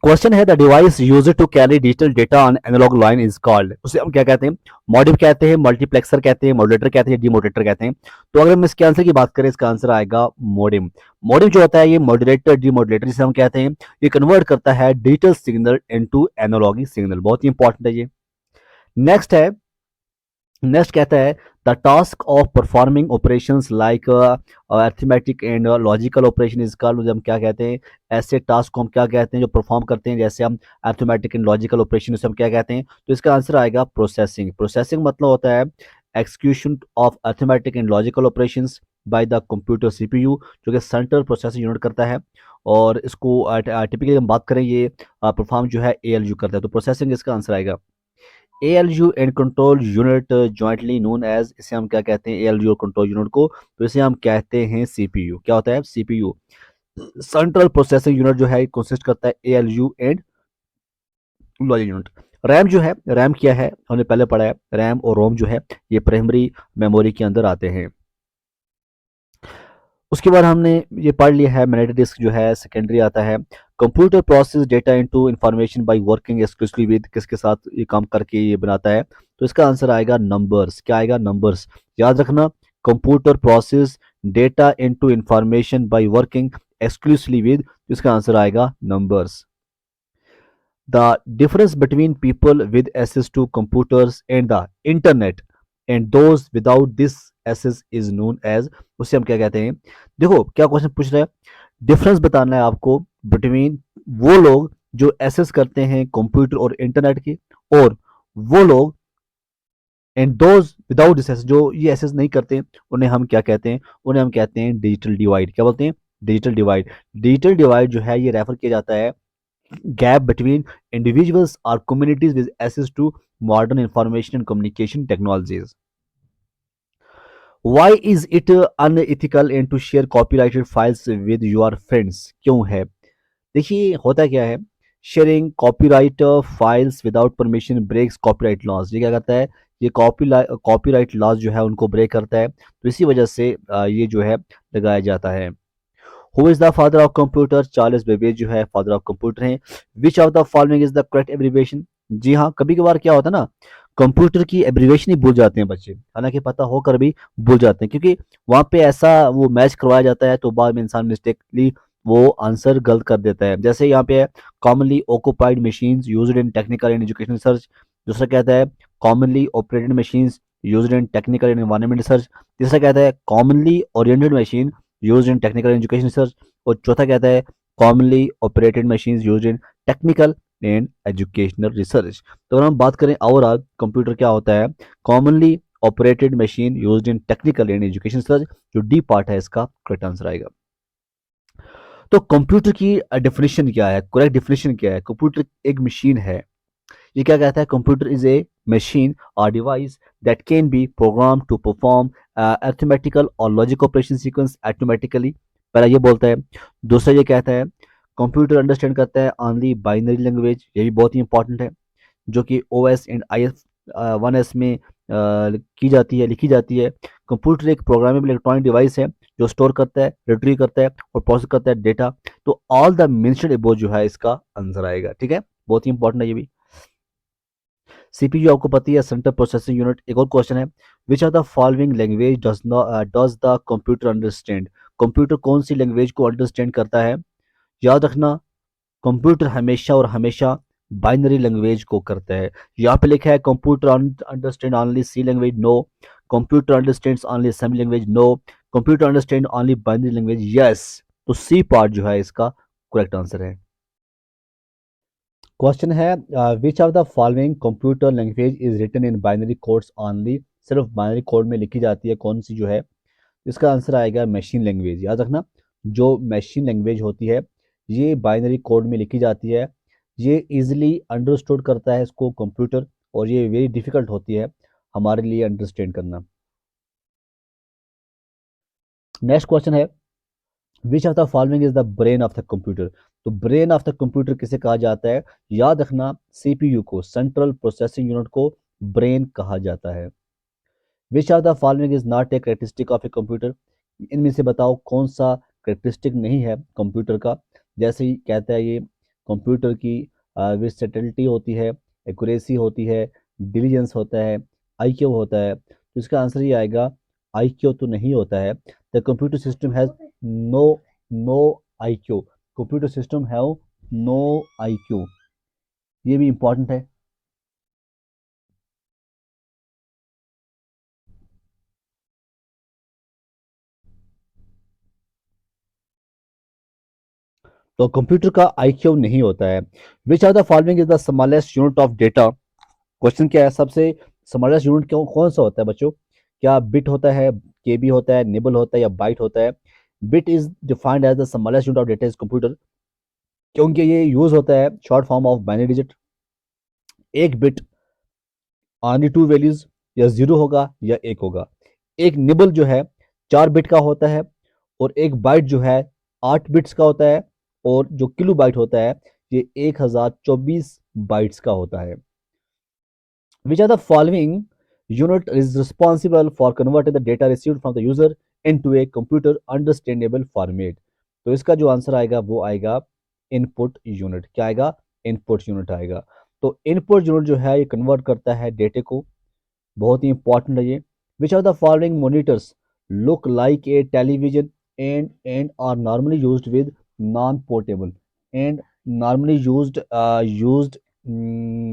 क्वेश्चन है the device used to carry digital data on analog line is called. उसे हम क्या कहते हैं? मॉडिफ कहते हैं, मल्टीप्लेक्सर कहते हैं, मॉड्यूलेटर कहते हैं, डीमोडरेटर कहते हैं। तो अगर हम इसके आंसर की बात करें, इसका आंसर आएगा मॉडिम। मॉडिम जो होता है ये मॉड्यूलेटर, डीमोडरेटर जिसे हम कहते हैं, ये कन्वर्ट करता है digital signal into analog signal. बहुत ही इंपॉर्टेंट है ये। नेक्स्ट है, नेक्स्ट कहता है the task of performing operations like arithmetic and logical operation is called. हम क्या कहते हैं? ऐसे टास्क को हम क्या कहते हैं जो परफॉर्म करते हैं, जैसे हम अर्थमेटिक एंड लॉजिकल ऑपरेशन, उसे हम क्या कहते हैं? तो इसका आंसर आएगा प्रोसेसिंग। प्रोसेसिंग मतलब होता है execution of arithmetic and logical operations by the computer CPU, जो कि सेंट्रल प्रोसेसिंग यूनिट करता है। और इसको टिपिकली हम बात करें, ये परफॉर्म जो है एएलयू करता है। तो प्रोसेसिंग इसका आंसर आएगा। ALU and control unit jointly known as, इसे हम क्या कहते हैं? ALU और कंट्रोल यूनिट को, तो इसे हम कहते हैं सीपीयू। क्या होता है? सीपीयू, सेंट्रल प्रोसेसिंग यूनिट जो है कंसिस्ट करता है ALU and logic unit. RAM जो है, रैम क्या है? हमने पहले पढ़ा है, रैम और रोम जो है ये प्राइमरी मेमोरी के अंदर आते हैं। उसके बाद हमने ये पढ़ लिया है मैग्नेटिक डिस्क जो है सेकेंडरी आता है। Computer process data into information by working exclusively with, किसके साथ ये काम करके ये बनाता है? तो इसका आंसर आएगा नंबर्स। क्या आएगा? नंबर्स। याद रखना, computer process data into information by working exclusively with, इसका आंसर आएगा numbers. The difference between people with access to computers and the internet and those without this access is known as, उसे हम क्या कहते हैं? देखो क्या क्वेश्चन पूछ रहा है, डिफरेंस बताना है आपको बिटवीन वो लोग जो एक्सेस करते हैं कंप्यूटर और इंटरनेट की, और वो लोग and those without this access, जो ये एक्सेस नहीं करते, उन्हें हम क्या कहते हैं? उन्हें हम कहते हैं डिजिटल डिवाइड। क्या बोलते हैं? Digital divide. डिजिटल डिवाइड जो है ये रेफर किया जाता है gap between individuals or communities with access to modern information and communication technologies. Why is it unethical and to share copyrighted files with your friends? क्यों है? देखिए होता क्या है, sharing copyright files without permission breaks copyright laws. ये क्या करता है? ये कॉपीराइट लॉज जो है उनको ब्रेक करता है। तो इसी वजह से ये जो है लगाया जाता है। Who is the father of computer? Charles Babbage जो है फादर ऑफ कंप्यूटर हैं। Which of the following is the correct abbreviation? जी हाँ, कभी कभार क्या होता है ना, कंप्यूटर की एब्रीविएशन ही भूल जाते हैं बच्चे, हालांकि पता होकर भी भूल जाते हैं, क्योंकि वहां पे ऐसा वो मैच करवाया जाता है, तो बाद में इंसान मिस्टेकली वो आंसर गलत कर देता है। जैसे यहाँ पे है commonly occupied machines used in technical and education research. दूसरा कहता है commonly operated machines used in technical and environment research. तीसरा कहता है commonly oriented machine used in technical education research, और चौथा कहता है commonly operated machines used in technical and educational research. तो अगर हम बात करें ओवरऑल कंप्यूटर क्या होता है, commonly operated machine used in technical and education research, जो डी पार्ट है इसका करेक्ट आंसर आएगा। तो कंप्यूटर की डेफिनेशन क्या है, करेक्ट डेफिनेशन क्या है? कंप्यूटर एक मशीन है। ये क्या कहता है? कंप्यूटर इज ए मशीन और device that can be program to perform arithmetical और लॉजिक ऑपरेशन सीक्वेंस ऑटोमेटिकली। पहला ये बोलता है। दूसरा ये कहता है कंप्यूटर अंडरस्टैंड करता है ओनली बाइनरी लैंग्वेज, ये भी बहुत ही इंपॉर्टेंट है, जो कि ओएस एंड आईएस 1एस में की जाती है, लिखी जाती है। कंप्यूटर एक प्रोग्रामेबल इलेक्ट्रॉनिक डिवाइस है जो स्टोर करता है, रिट्रीव करता है और प्रोसेस करता है डेटा। तो ऑल द मेंशन्ड अबव जो है इसका आंसर आएगा। ठीक है, बहुत ही इंपॉर्टेंट है ये भी। सीपीयू आपको पता है, सेंट्रल प्रोसेसिंग यूनिट। एक और क्वेश्चन है, which are the following language does the computer understand? Computer कौन सी लैंग्वेज को अंडरस्टैंड करता है? याद रखना, कंप्यूटर हमेशा और हमेशा बाइनरी लैंग्वेज को करता है। यहाँ पे लिखा है computer understand only C language, no. Computer understands only assembly language, no. Computer understand only binary language, yes. तो सी पार्ट जो है इसका करेक्ट आंसर है। क्वेश्चन है, which of the following computer language is written in binary codes only? सिर्फ binary code में लिखी जाती है, कौन सी जो है? इसका आंसर आएगा मशीन लैंग्वेज। याद रखना, जो मशीन लैंग्वेज होती है ये बाइनरी कोड में लिखी जाती है, ये इजीली अंडरस्टूड करता है इसको कंप्यूटर, और ये वेरी डिफिकल्ट होती है हमारे लिए अंडरस्टैंड करना। नेक्स्ट क्वेश्चन है, which of the following is the brain of the computer? तो ब्रेन ऑफ द कंप्यूटर किसे कहा जाता है? याद रखना, सीपीयू को, सेंट्रल प्रोसेसिंग यूनिट को ब्रेन कहा जाता है। Which of the following is not A characteristic of a computer? इनमें से बताओ कौन सा करेक्टरिस्टिक नहीं है कंप्यूटर का? जैसे ही कहता है ये कंप्यूटर की वर्सेटिलिटी होती है, एक्यूरेसी होती है, डिलीजेंस होता है, आईक्यू होता है। तो इसका आंसर ये आएगा, आईक्यू तो नहीं होता है। The computer system has no no IQ. Computer system have no IQ, ये भी इंपॉर्टेंट है। तो कंप्यूटर का आईक्यू नहीं होता है। Which are the following is the smallest unit of data? Question क्या है, सबसे स्मॉलेस्ट यूनिट क्यों कौन सा होता है बच्चों? क्या बिट होता है, केबी होता है, निबल होता है या बाइट होता है? Bit is defined as the smallest unit of data is computer, क्योंकि ये यूज होता है short form of binary digit. एक बिट ऑनली टू वैल्यूज, या जीरो होगा या एक होगा। एक निबल जो है 4 बिट का होता है, और एक बाइट जो है 8 बिट्स का होता है, और जो किलो बाइट होता है ये 1024 बाइट्स का होता है। Which are the following unit is responsible for converting the data received from the user into a computer understandable format? तो इसका जो आंसर आएगा वो आएगा इनपुट यूनिट। क्या आएगा? इनपुट यूनिट आएगा। तो इनपुट यूनिट जो है ये कन्वर्ट करता है डेटे को, बहुत ही इंपॉर्टेंट है ये। Which are the following monitors look like a television and are normally used with non portable, and normally used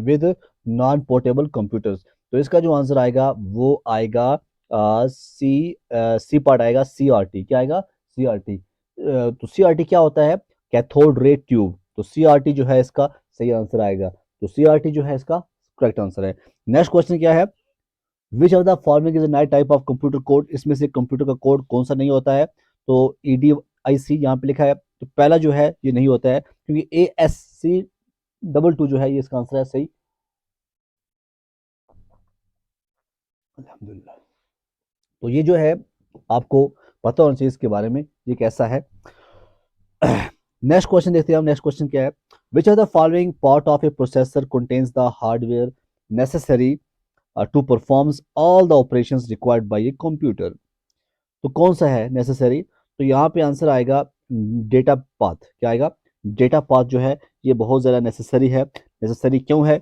with non portable computers? तो इसका जो आंसर आएगा वो आएगा सी पार्ट आएगा, CRT। क्या आएगा? CRT। तो CRT क्या होता है? Cathode ray tube. तो CRT जो है इसका सही आंसर आएगा। तो CRT जो है इसका करेक्ट आंसर है। नेक्स्ट क्वेश्चन क्या है, which of the following is night type of computer code? इसमें से कंप्यूटर का कोड कौन सा नहीं होता है? तो EDIC यहाँ पे लिखा है, तो पहला जो है ये नहीं होता है, क्योंकि ASC22 जो है ये इसका आंसर है सही। अल्हम्दुलिल्लाह। तो ये जो है आपको पता होना चाहिए इसके बारे में, ये कैसा है। नेक्स्ट क्वेश्चन देखते हैं हम। नेक्स्ट क्वेश्चन क्या है, which are the following part of a processor contains the hardware necessary to performs all the operations required by a computer? तो कौन सा है नेसेसरी? तो यहाँ पे आंसर आएगा डेटा पाथ। क्या आएगा? डेटा पाथ जो है ये बहुत ज़्यादा नेसेसरी है। नेसेसरी क्यों है?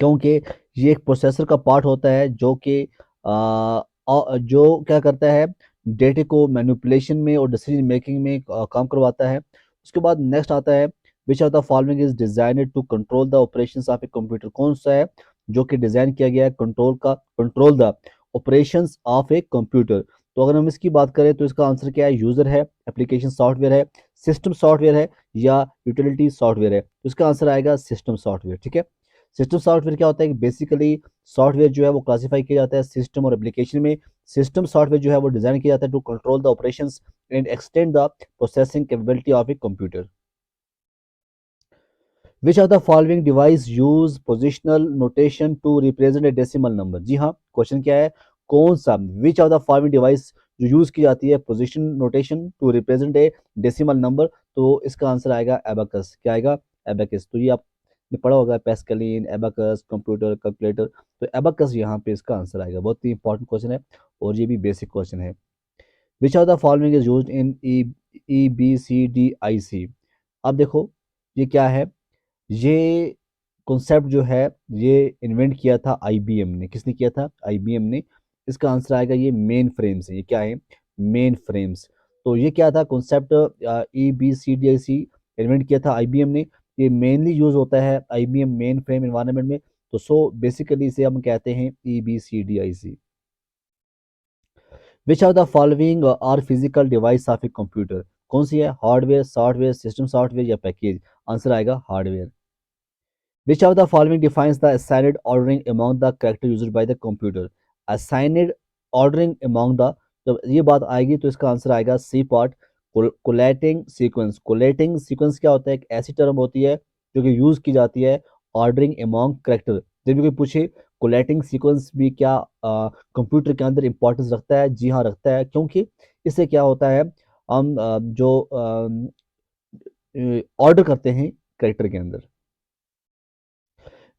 क्योंकि ये एक प्रोसेसर का पार्ट होता है जो कि जो क्या करता है, डेटे को मैनिपुलेशन में और डिसीजन मेकिंग में काम करवाता है। उसके बाद नेक्स्ट आता है, which are the following is designed to control the operations of a computer? कौन सा है जो कि डिजाइन किया गया है control the operations of a computer? तो अगर हम इसकी बात करें तो इसका आंसर क्या है, यूजर है, एप्लीकेशन सॉफ्टवेयर है, सिस्टम सॉफ्टवेयर है या यूटिलिटी सॉफ्टवेयर है। तो इसका आंसर आएगा सिस्टम सॉफ्टवेयर। ठीक है, सिस्टम सॉफ्टवेयर क्या होता है कि बेसिकली सॉफ्टवेयर जो है वो क्लासीफाई किया जाता है सिस्टम और एप्लीकेशन में। सिस्टम सॉफ्टवेयर जो है वो डिजाइन किया जाता है to control the operations and extend the processing capability of a computer. Which are the following device use positional notation to represent a decimal number. जी हाँ, क्वेश्चन क्या है, कौन सा which are the following device जो use की जाती है position notation to represent a decimal number. तो इसका आंसर आएगा एबाकस। क्या आएगा, एबाकस। तो ये आपने पढ़ा होगा, पैस्कलिन, एबाकस, कंप्यूटर, कैलकुलेटर। तो एबाकस यहाँ पे इसका आंसर आएगा। बहुत ही इंपॉर्टेंट क्वेश्चन है और ये भी बेसिक क्वेश्चन है। Which are the following is use in E B C D I C. अब देखो ये क्या है, ये कॉन्सेप्ट जो है ये इन्वेंट किया था आईबीएम ने। किसने किया था, आईबीएम ने। इसका आंसर आएगा ये मेन फ्रेम्स है। ये क्या है, मेन फ्रेम्स। तो ये क्या था concept, E B C D I C invent किया था आईबीएम ने। ये मेनली यूज होता है आईबीएम मेन फ्रेम इन्वायरमेंट में। तो सो बेसिकली इसे हम कहते हैं E B C D I C. Which are the following are physical device of a computer. कौन सी है, हार्डवेयर, सॉफ्टवेयर, सिस्टम सॉफ्टवेयर या पैकेज। आंसर आएगा hardware. Which of the following defines the assigned ordering among the character used by the computer? Assigned ordering among the, जब ये बात आएगी तो इसका आंसर आएगा C part, collating sequence. Collating sequence क्या होता है, एक ऐसी टर्म होती है जो कि यूज की जाती है ऑर्डरिंग अमॉन्ग करेक्टर। जब भी कोई पूछे कोलेटिंग सीक्वेंस भी क्या कंप्यूटर के अंदर इंपॉर्टेंस रखता है, जी हाँ रखता है, क्योंकि इससे क्या होता है, हम जो ऑर्डर करते हैं करेक्टर के अंदर।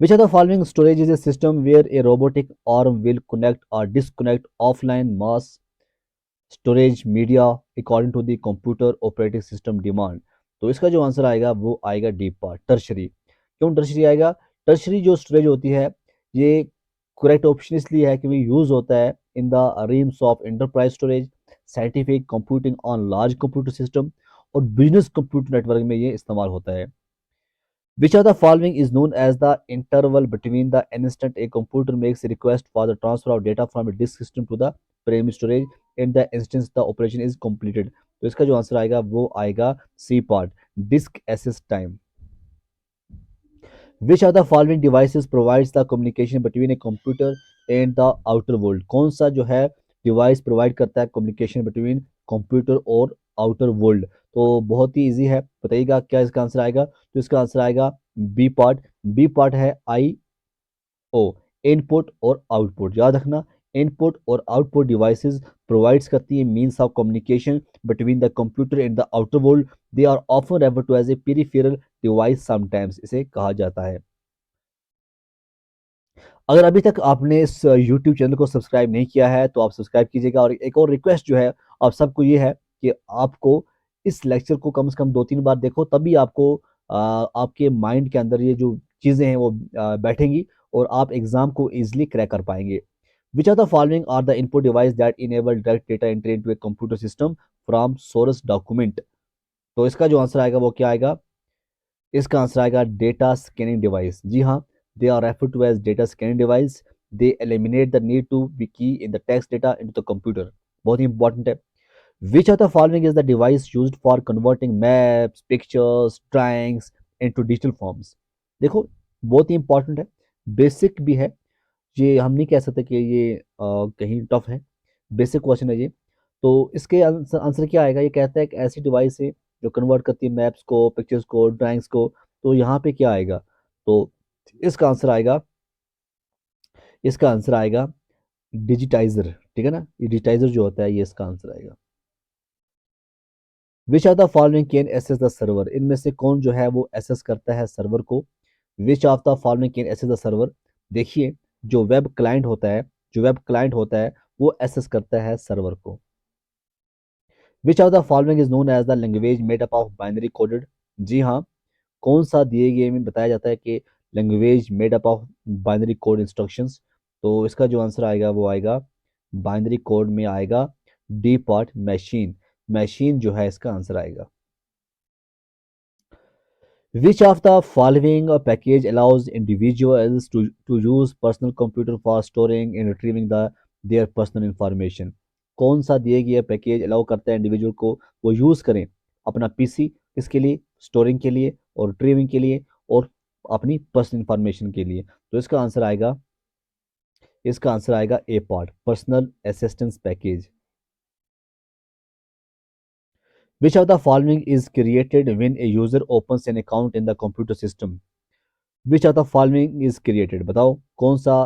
Which of the following storage is a system where a robotic arm will connect or disconnect offline mass storage media according to the computer operating system demand? तो इसका जो आंसर आएगा वो आएगा डी पार्ट, टर्शरी। क्यों tertiary आएगा, tertiary जो storage होती है ये करेक्ट ऑप्शन इसलिए है क्योंकि यूज होता है in the reams of enterprise storage, scientific computing on large computer system और बिजनेस कंप्यूटर नेटवर्क में ये इस्तेमाल होता है। Which of the following is known as the interval between the instant a computer makes a request for the transfer of data from a disk system to the primary storage and the instance the operation is completed? तो इसका जो answer आएगा वो आएगा C part, disk access time. Which of the following devices provides the communication between a computer and the outer world? कौन सा जो है डिवाइस प्रोवाइड करता है कम्युनिकेशन बिटवीन कंप्यूटर और आउटर वर्ल्ड? तो बहुत ही इजी है, बताइएगा क्या इसका आंसर आएगा। तो इसका आंसर आएगा बी पार्ट। बी पार्ट है आई ओ, इनपुट और आउटपुट। याद रखना, इनपुट और आउटपुट डिवाइसेस प्रोवाइड्स करती है means of communication between the computer and the outer world. They are often refer to as a peripheral device, sometimes इसे कहा जाता है। अगर अभी तक आपने इस YouTube चैनल को सब्सक्राइब नहीं किया है तो आप सब्सक्राइब कीजिएगा। और एक और रिक्वेस्ट जो है आप सबको ये है कि आपको इस लेक्चर को कम से कम 2-3 बार देखो, तभी आपको आपके माइंड के अंदर ये जो चीज़ें हैं वो बैठेंगी और आप एग्जाम को इजीली क्रैक कर पाएंगे। Which are the following are the input device that enable direct data entry into a computer system from source document. तो इसका जो आंसर आएगा वो क्या आएगा, इसका आंसर आएगा डेटा स्कैनिंग डिवाइस। जी हाँ, they are refer to as data scanning device. They eliminate the need to be key in the text data into the computer. बहुत ही इंपॉर्टेंट है। Which of the following is the device used for converting maps, pictures, drawings into digital forms. देखो बहुत ही important है, basic भी है, ये हम नहीं कह सकते कि ये कहीं टफ है, बेसिक क्वेश्चन है ये। तो इसके आंसर आंसर क्या आएगा, ये कहता है कि ऐसी डिवाइस है जो कन्वर्ट करती है मैप्स को, पिक्चर्स को, ड्राइंग्स को। तो यहाँ पे क्या आएगा, तो इसका आंसर आएगा, इसका आंसर आएगा डिजिटाइजर। ठीक है ना, ये डिजिटाइजर जो होता है ये इसका आंसर आएगा। Which are the following can access the server. इनमें से कौन जो है वो एसेस करता है सर्वर को। Which of the following can access the server. देखिए जो वेब क्लाइंट होता है, जो वेब क्लाइंट होता है वो एसेस करता है सर्वर को। Which of the following is known as the language made up of binary coded. जी हाँ, कौन सा दिए गए में बताया जाता है कि language made up of binary code instructions. तो इसका जो आंसर आएगा वो आएगा बाइनरी कोड में आएगा डी पार्ट, मशीन। मशीन जो है इसका आंसर आएगा। Which of the following package allows individuals to use personal computer for storing and retrieving their personal information? कौन सा दिए गए पैकेज अलाउ करता है इंडिविजुअल को वो यूज़ करें अपना पीसी किसके लिए, स्टोरिंग के लिए और रिट्रीविंग के लिए और अपनी पर्सनल इंफॉर्मेशन के लिए। तो इसका आंसर आएगा A part, personal assistance package. Which of the following is created when a user opens an account in the computer system? Which of the following is created? बताओ कौन सा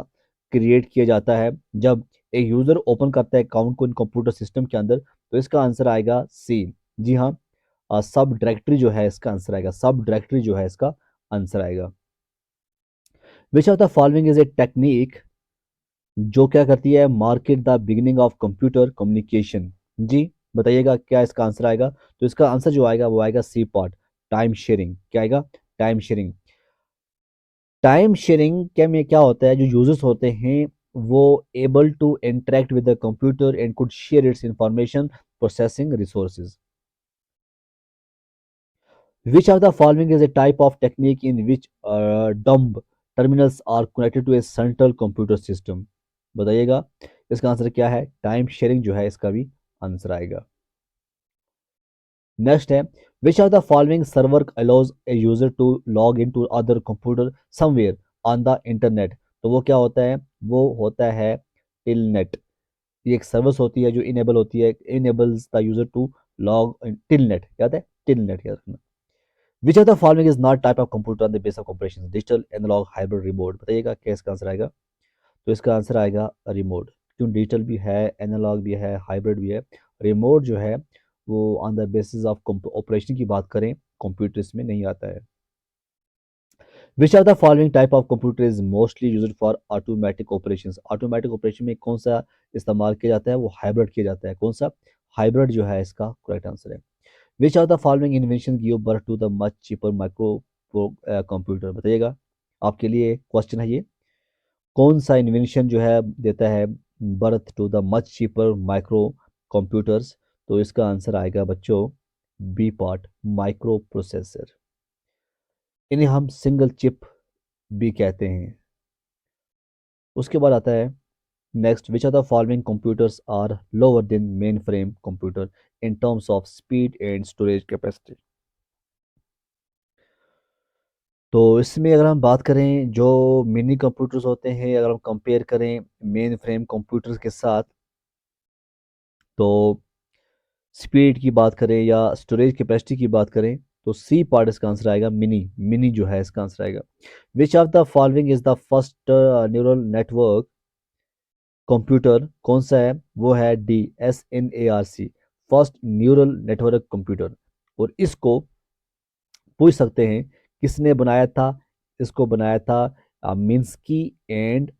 क्रिएट किया जाता है जब एक यूजर ओपन करता है अकाउंट को इन कंप्यूटर सिस्टम के अंदर। तो इसका आंसर आएगा सी। जी हाँ, सब डायरेक्टरी जो है इसका आंसर आएगा, सब डायरेक्टरी जो है इसका आंसर आएगा। Which of the following is a technique जो क्या करती है, market the beginning of computer communication. जी बताइएगा क्या इसका आंसर आएगा। तो इसका आंसर जो आएगा वो आएगा सी पार्ट, टाइम शेयरिंग। क्या आएगा, टाइम शेयरिंग। टाइम शेयरिंग के में क्या होता है, जो यूजर्स होते हैं वो able to interact with the computer and could share its information processing resources. Which of the following is a type of technique in which dumb terminals are connected to a central computer system? बताइएगा इसका answer क्या है, time sharing जो है इसका भी answer आएगा। Next है, which of the following server allows a user to log in to other computer somewhere on the internet. तो वो क्या होता है, वो होता है टिलनेट। ये एक सर्विस होती है जो इनेबल होती है, enables the user to log in. Telnet याद है, टिलनेट याद रखना। Which of the following is not type of computer on the base of operation, digital, analog, hybrid, remote. बताइएगा क्या इसका आंसर आएगा। तो इसका आंसर आएगा रिमोट, क्यों डिजिटल भी है, एनालॉग भी है, हाइब्रिड भी है। रिमोट जो है वो on the basis of operation की बात करें कंप्यूटर्स में नहीं आता है। Which of the following type of computer is mostly used for automatic operations. Automatic operation में कौन सा इस्तेमाल किया जाता है, वो हाइब्रिड किया जाता है। कौन सा, हाइब्रिड जो है इसका करेक्ट आंसर है। Which of the following invention give birth to the much cheaper microcomputer. बताइएगा, आपके लिए क्वेश्चन है ये, कौन सा इन्वेंशन जो है देता है birth to the much cheaper micro computers. तो इसका आंसर आएगा बच्चों बी पार्ट, माइक्रो प्रोसेसर। इन्हें हम सिंगल चिप भी कहते हैं। उसके बाद आता है next, which of the following computers are lower than mainframe computer in terms of speed and storage capacity. तो इसमें अगर हम बात करें जो मिनी कंप्यूटर्स होते हैं, अगर हम कंपेयर करें मेन फ्रेम कंप्यूटर्स के साथ, तो स्पीड की बात करें या स्टोरेज कैपेसिटी की बात करें तो सी पार्ट इसका आंसर आएगा, मिनी। मिनी जो है इसका आंसर आएगा। Which of the following is the first neural network computer, कौन सा है, वो है D, SNARC, first neural network computer. और इसको पूछ सकते हैं किसने बनाया था, इसको बनाया था मिन्स्की एंड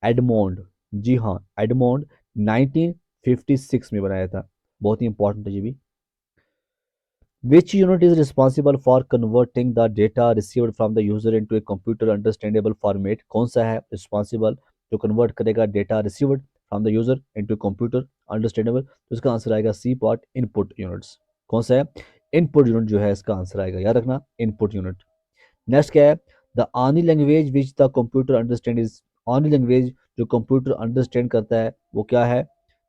एडमोंड। जी हाँ, एडमोंड 1956 में बनाया था, बहुत ही इंपॉर्टेंट है ये भी। Which unit is responsible for converting the data received from the user into a computer understandable format? कौन सा है responsible जो convert करेगा data received from the user into computer understandable? तो इसका आंसर आएगा सी पार्ट, इनपुट यूनिट्स। कौन सा है, इनपुट यूनिट जो है इसका आंसर आएगा, याद रखना इनपुट यूनिट। नेक्स्ट क्या है, the only language which the computer understand is, only language जो कंप्यूटर अंडरस्टैंड करता है वो क्या है।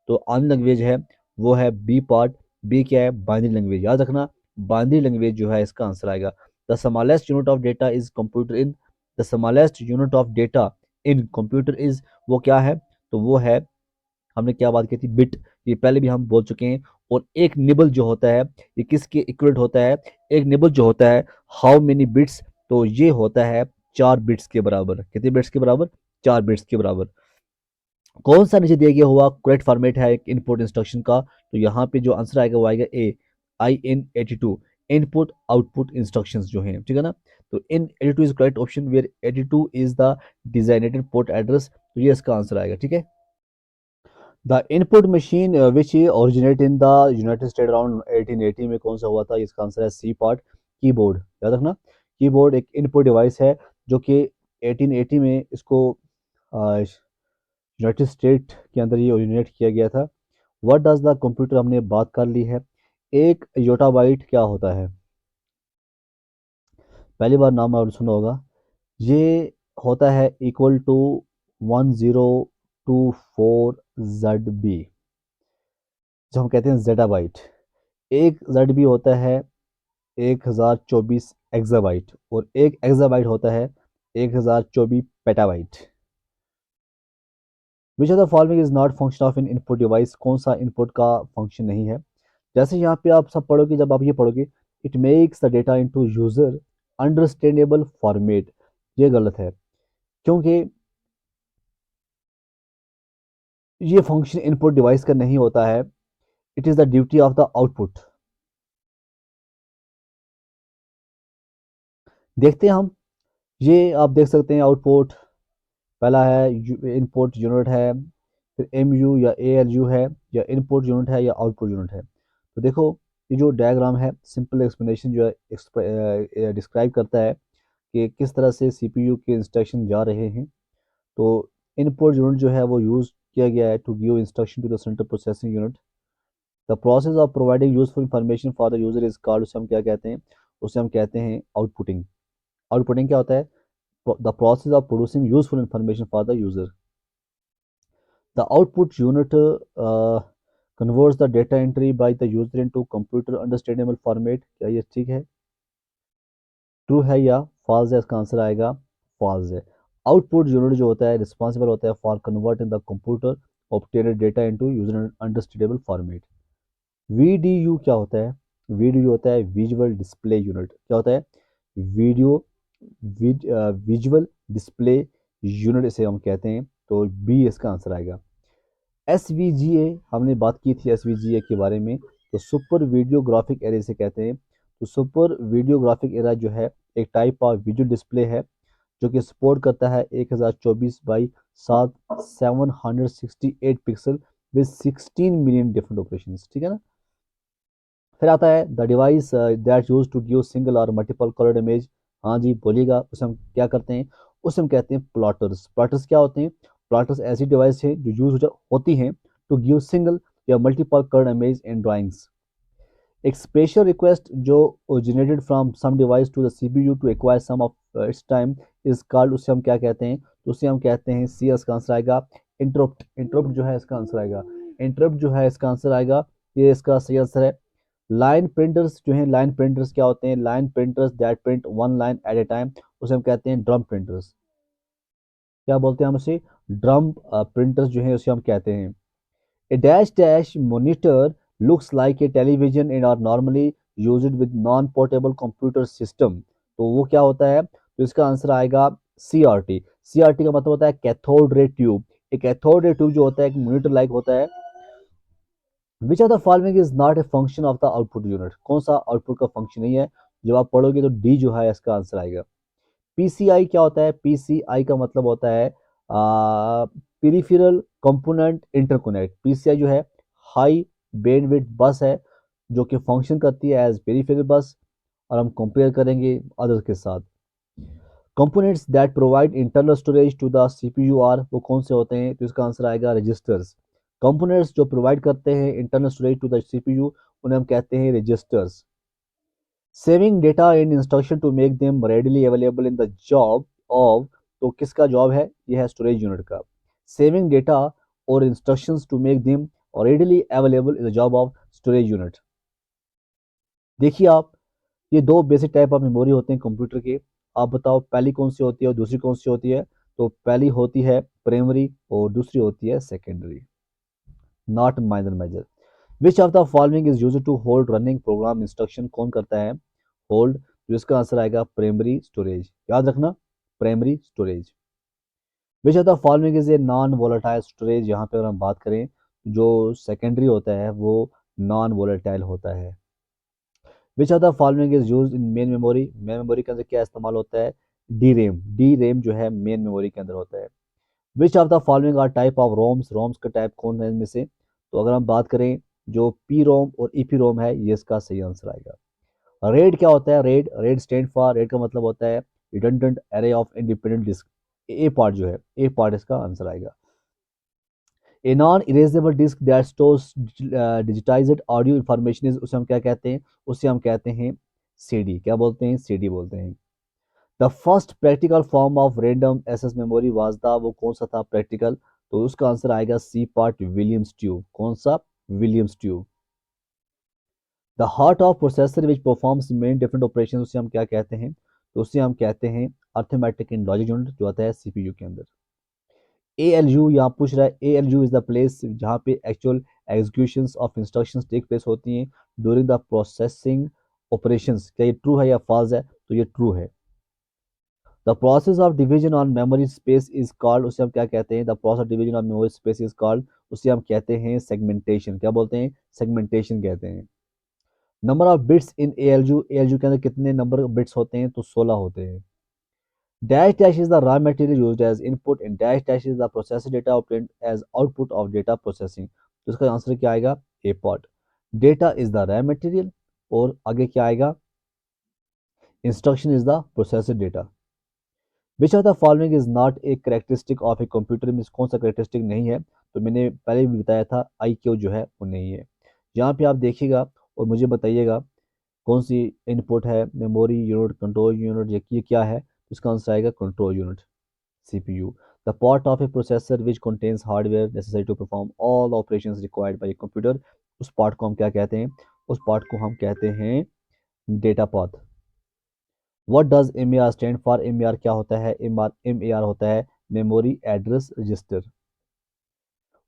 तो ओनली लैंग्वेज है वो है बी पार्ट। बी क्या है, बाइनरी लैंग्वेज। याद रखना बाइनरी लैंग्वेज जो है इसका आंसर आएगा। The smallest unit of data is computer in, the smallest unit of data in computer is, वो क्या है, तो वो है, हमने क्या बात की थी, बिट। ये पहले भी हम बोल चुके हैं। और एक निबल जो होता है ये किसके इक्वलेंट होता है, एक निबल जो होता है हाउ मेनी बिट्स, तो ये होता है 4 बिट्स के बराबर। कितने बिट्स के बराबर, 4 बिट्स के बराबर। कौन सा नीचे दिया गया हुआ करेक्ट फॉर्मेट है एक इनपुट इंस्ट्रक्शन का। तो यहाँ पे जो आंसर आएगा वो आएगा ए, IN82, इनपुट आउटपुट इंस्ट्रक्शंस जो हैं, ठीक है ना। तो IN82 is correct option where 82 is the designated port address. तो ये इसका आंसर आएगा, ठीक है। The input machine which originate in the United State around 1880 में कौन सा हुआ था, इसका आंसर है सी पार्ट, कीबोर्ड। याद रखना कीबोर्ड एक इनपुट डिवाइस है जो कि 1880 में इसको यूनाइटेड स्टेट के अंदर ये ओरिजिनेट किया गया था। व्हाट डज द कंप्यूटर, हमने बात कर ली है। एक योटाबाइट क्या होता है, पहली बार नाम आपने सुना होगा। ये होता है इक्वल टू 1024 ZB। जो हम कहते हैं जेटाबाइट। एक जेड होता है 1024 एक्साबाइट, और एक एक्साबाइट होता है 1024 petabyte. Which of the following is not function of in input device, कौन सा इनपुट का फंक्शन नहीं है? जैसे यहाँ पे आप सब पढ़ोगे, जब आप ये पढ़ोगे, it makes the data into user understandable format, ये गलत है, क्योंकि ये फंक्शन इनपुट डिवाइस का नहीं होता है, it is the duty of the output. देखते हैं हम, ये आप देख सकते हैं आउटपुट, पहला है इनपुट यूनिट है, फिर एम यू या ए एल यू है, या इनपुट यूनिट है या आउटपुट यूनिट है। तो देखो, ये जो डायग्राम है सिंपल एक्सप्लेनेशन जो है डिस्क्राइब करता है कि किस तरह से सीपीयू के इंस्ट्रक्शन जा रहे हैं। तो इनपुट यूनिट जो है वो यूज़ किया गया है to give instruction to the central processing unit. The process of providing useful information for the user is called, उसे हम क्या कहते हैं? उसे हम कहते हैं आउटपुटिंग। आउटपुटिंग क्या होता है? The process of producing useful information for the user. The output unit converts the data entry by the user into computer understandable format। क्या ये ठीक है? ट्रू है या फॉल्स है? इसका आंसर आएगा फॉल्स है। आउटपुट यूनिट जो होता है रिस्पॉन्सिबल होता है for converting the computer obtained data into user understandable format. VDU क्या होता है? वीडीयू होता है विजुअल डिस्प्ले यूनिट। क्या होता है? वीडियो विजुअल डिस्प्ले यूनिट इसे हम कहते हैं। तो बी इसका आंसर आएगा। एसवीजीए, हमने बात की थी एसवीजीए के बारे में, तो सुपर वीडियोग्राफिक एरे से कहते हैं। तो सुपर वीडियोग्राफिक एरा जो है एक टाइप ऑफ विजुअल डिस्प्ले है जो कि सपोर्ट करता है 1024 by 7 768 pixel with 16 million different operations, ठीक है ना। फिर आता है the device that use to give single और मल्टीपल कलर्ड इमेज। हाँ जी बोलिएगा, उसे हम क्या करते हैं? उसे हम कहते हैं प्लॉटर्स। प्लॉटर्स क्या होते हैं? प्लॉटर्स ऐसी डिवाइस है जो यूज होती हैं टू गिव सिंगल या multiple coloured image in drawings. एक स्पेशल रिक्वेस्ट जो originated from some device to the CPU to acquire some of its time is called, उसे हम क्या कहते हैं? तो उसे हम कहते हैं सी, इसका आंसर आएगा इंटरप्ट। इंटरप्ट जो है इसका आंसर आएगा इंटरप्ट जो है इसका आंसर आएगा, ये इसका सही आंसर है। लाइन प्रिंटर्स जो हैं, लाइन प्रिंटर्स क्या होते हैं? Line printers that print one line at A time, उसे हम कहते हैं ड्रम प्रिंटर्स। क्या बोलते हैं हम उसे? ड्रम प्रिंटर्स जो है उसे हम कहते हैं। A dash dash monitor looks like a television and are normally used with non-portable computer system। तो वो क्या होता है? तो इसका आंसर आएगा CRT। CRT का मतलब होता है कैथोड रे ट्यूब। एक कैथोड रे ट्यूब जो होता है एक मॉनिटर लाइक होता है। Which of the following is not a function of the output unit, कौन सा आउटपुट का फंक्शन नहीं है? जब आप पढ़ोगे तो डी जो है इसका आंसर आएगा। पीसीआई क्या होता है? पीसीआई का मतलब होता है पेरिफेरल कंपोनेंट इंटरकनेक्ट। पीसीआई जो है हाई बैंडविड्थ बस है जो कि फंक्शन करती है एज पेरिफेरल बस, और हम कंपेयर करेंगे अदर के साथ। Components that provide internal storage to the CPU are, वो कौन से होते हैं? तो इसका आंसर आएगा रजिस्टर्स। कंपोनेंट्स जो प्रोवाइड करते हैं internal storage to the CPU उन्हें हम कहते हैं registers. Saving data in instruction to make them readily available in the job of, तो किसका जॉब है? यह है स्टोरेज यूनिट का। सेविंग डेटा और instructions to make them readily available in the job of storage unit. देखिए आप, ये दो बेसिक टाइप ऑफ मेमोरी होते हैं कंप्यूटर के। आप बताओ पहली कौन सी होती है और दूसरी कौन सी होती है? तो पहली होती है प्राइमरी और दूसरी होती है secondary. Not minor major. Which of the following is used to hold running program instruction, कौन करता है होल्ड? तो इसका आंसर आएगा प्राइमरी स्टोरेज, याद रखना primary storage. Which of the following is a non volatile storage, यहाँ पे अगर हम बात करें जो सेकेंडरी होता है वो नॉन वोलेटाइल होता है। Which of the following is use in main memory, main memory के अंदर क्या इस्तेमाल होता है? D RAM. डी रेम जो है मेन मेमोरी के अंदर होता है। Which of the following are type of ROMs, ROMs का टाइप कौन है इनमें से? तो अगर हम बात करें जो पी रोम और ईपी रोम है, ये इसका सही आंसर आएगा। रेड क्या होता है? RAID, RAID stand for, RAID का मतलब होता है redundant array of independent disk. A part जो है, ए पार्ट इसका आंसर आएगा। A non erasable disk that stores digitized audio information is, उसे हम क्या कहते हैं? उसे हम कहते हैं सीडी। क्या बोलते हैं? सीडी बोलते हैं। The first practical form of random access memory was the, वो कौन सा था प्रैक्टिकल? तो उसका आंसर आएगा सी पार्ट विलियम्स ट्यूब। कौन सा? Williams tube. The heart of processor which performs main different operation, उसे हम क्या कहते हैं? तो उसे हम कहते हैं अर्थमेटिक एंड लॉजिक यूनिट, जो आता है सीपीयू के अंदर। ALU यहाँ पूछ रहा है, ALU इज द प्लेस जहाँ पे actual executions of instructions take place होती हैं ड्यूरिंग द प्रोसेसिंग ऑपरेशंस। क्या ये ट्रू है या फॉल्स है? तो ये ट्रू है। The process of division on memory space is called, उसे हम क्या कहते हैं? The process of division on memory space is called, उसे हम कहते हैं सेगमेंटेशन। क्या बोलते हैं? सेगमेंटेशन कहते हैं। Number of bits in ALU, ALU के अंदर कितने नंबर बिट्स होते हैं? तो 16 होते हैं। Dash dash is the raw material used as input and dash dash is the processed data obtained as output of data processing। तो इसका आंसर क्या आएगा? A part। Data is the raw material और आगे क्या आएगा? Instruction is the processed data। Which of the following is not a characteristic of a computer, में कौन सा characteristic नहीं है? तो मैंने पहले भी बताया था IQ जो है वो नहीं है। यहाँ पे आप देखिएगा और मुझे बताइएगा कौन सी इनपुट है, मेमोरी यूनिट, कंट्रोल यूनिट, ये क्या है? तो इसका आंसर आएगा control unit, CPU। The part of a processor which contains hardware necessary to perform all operations required by a computer, उस पार्ट को हम क्या कहते हैं? उस पार्ट को हम कहते हैं data path. What does MAR stand for? MAR क्या होता है? MAR होता है memory address register.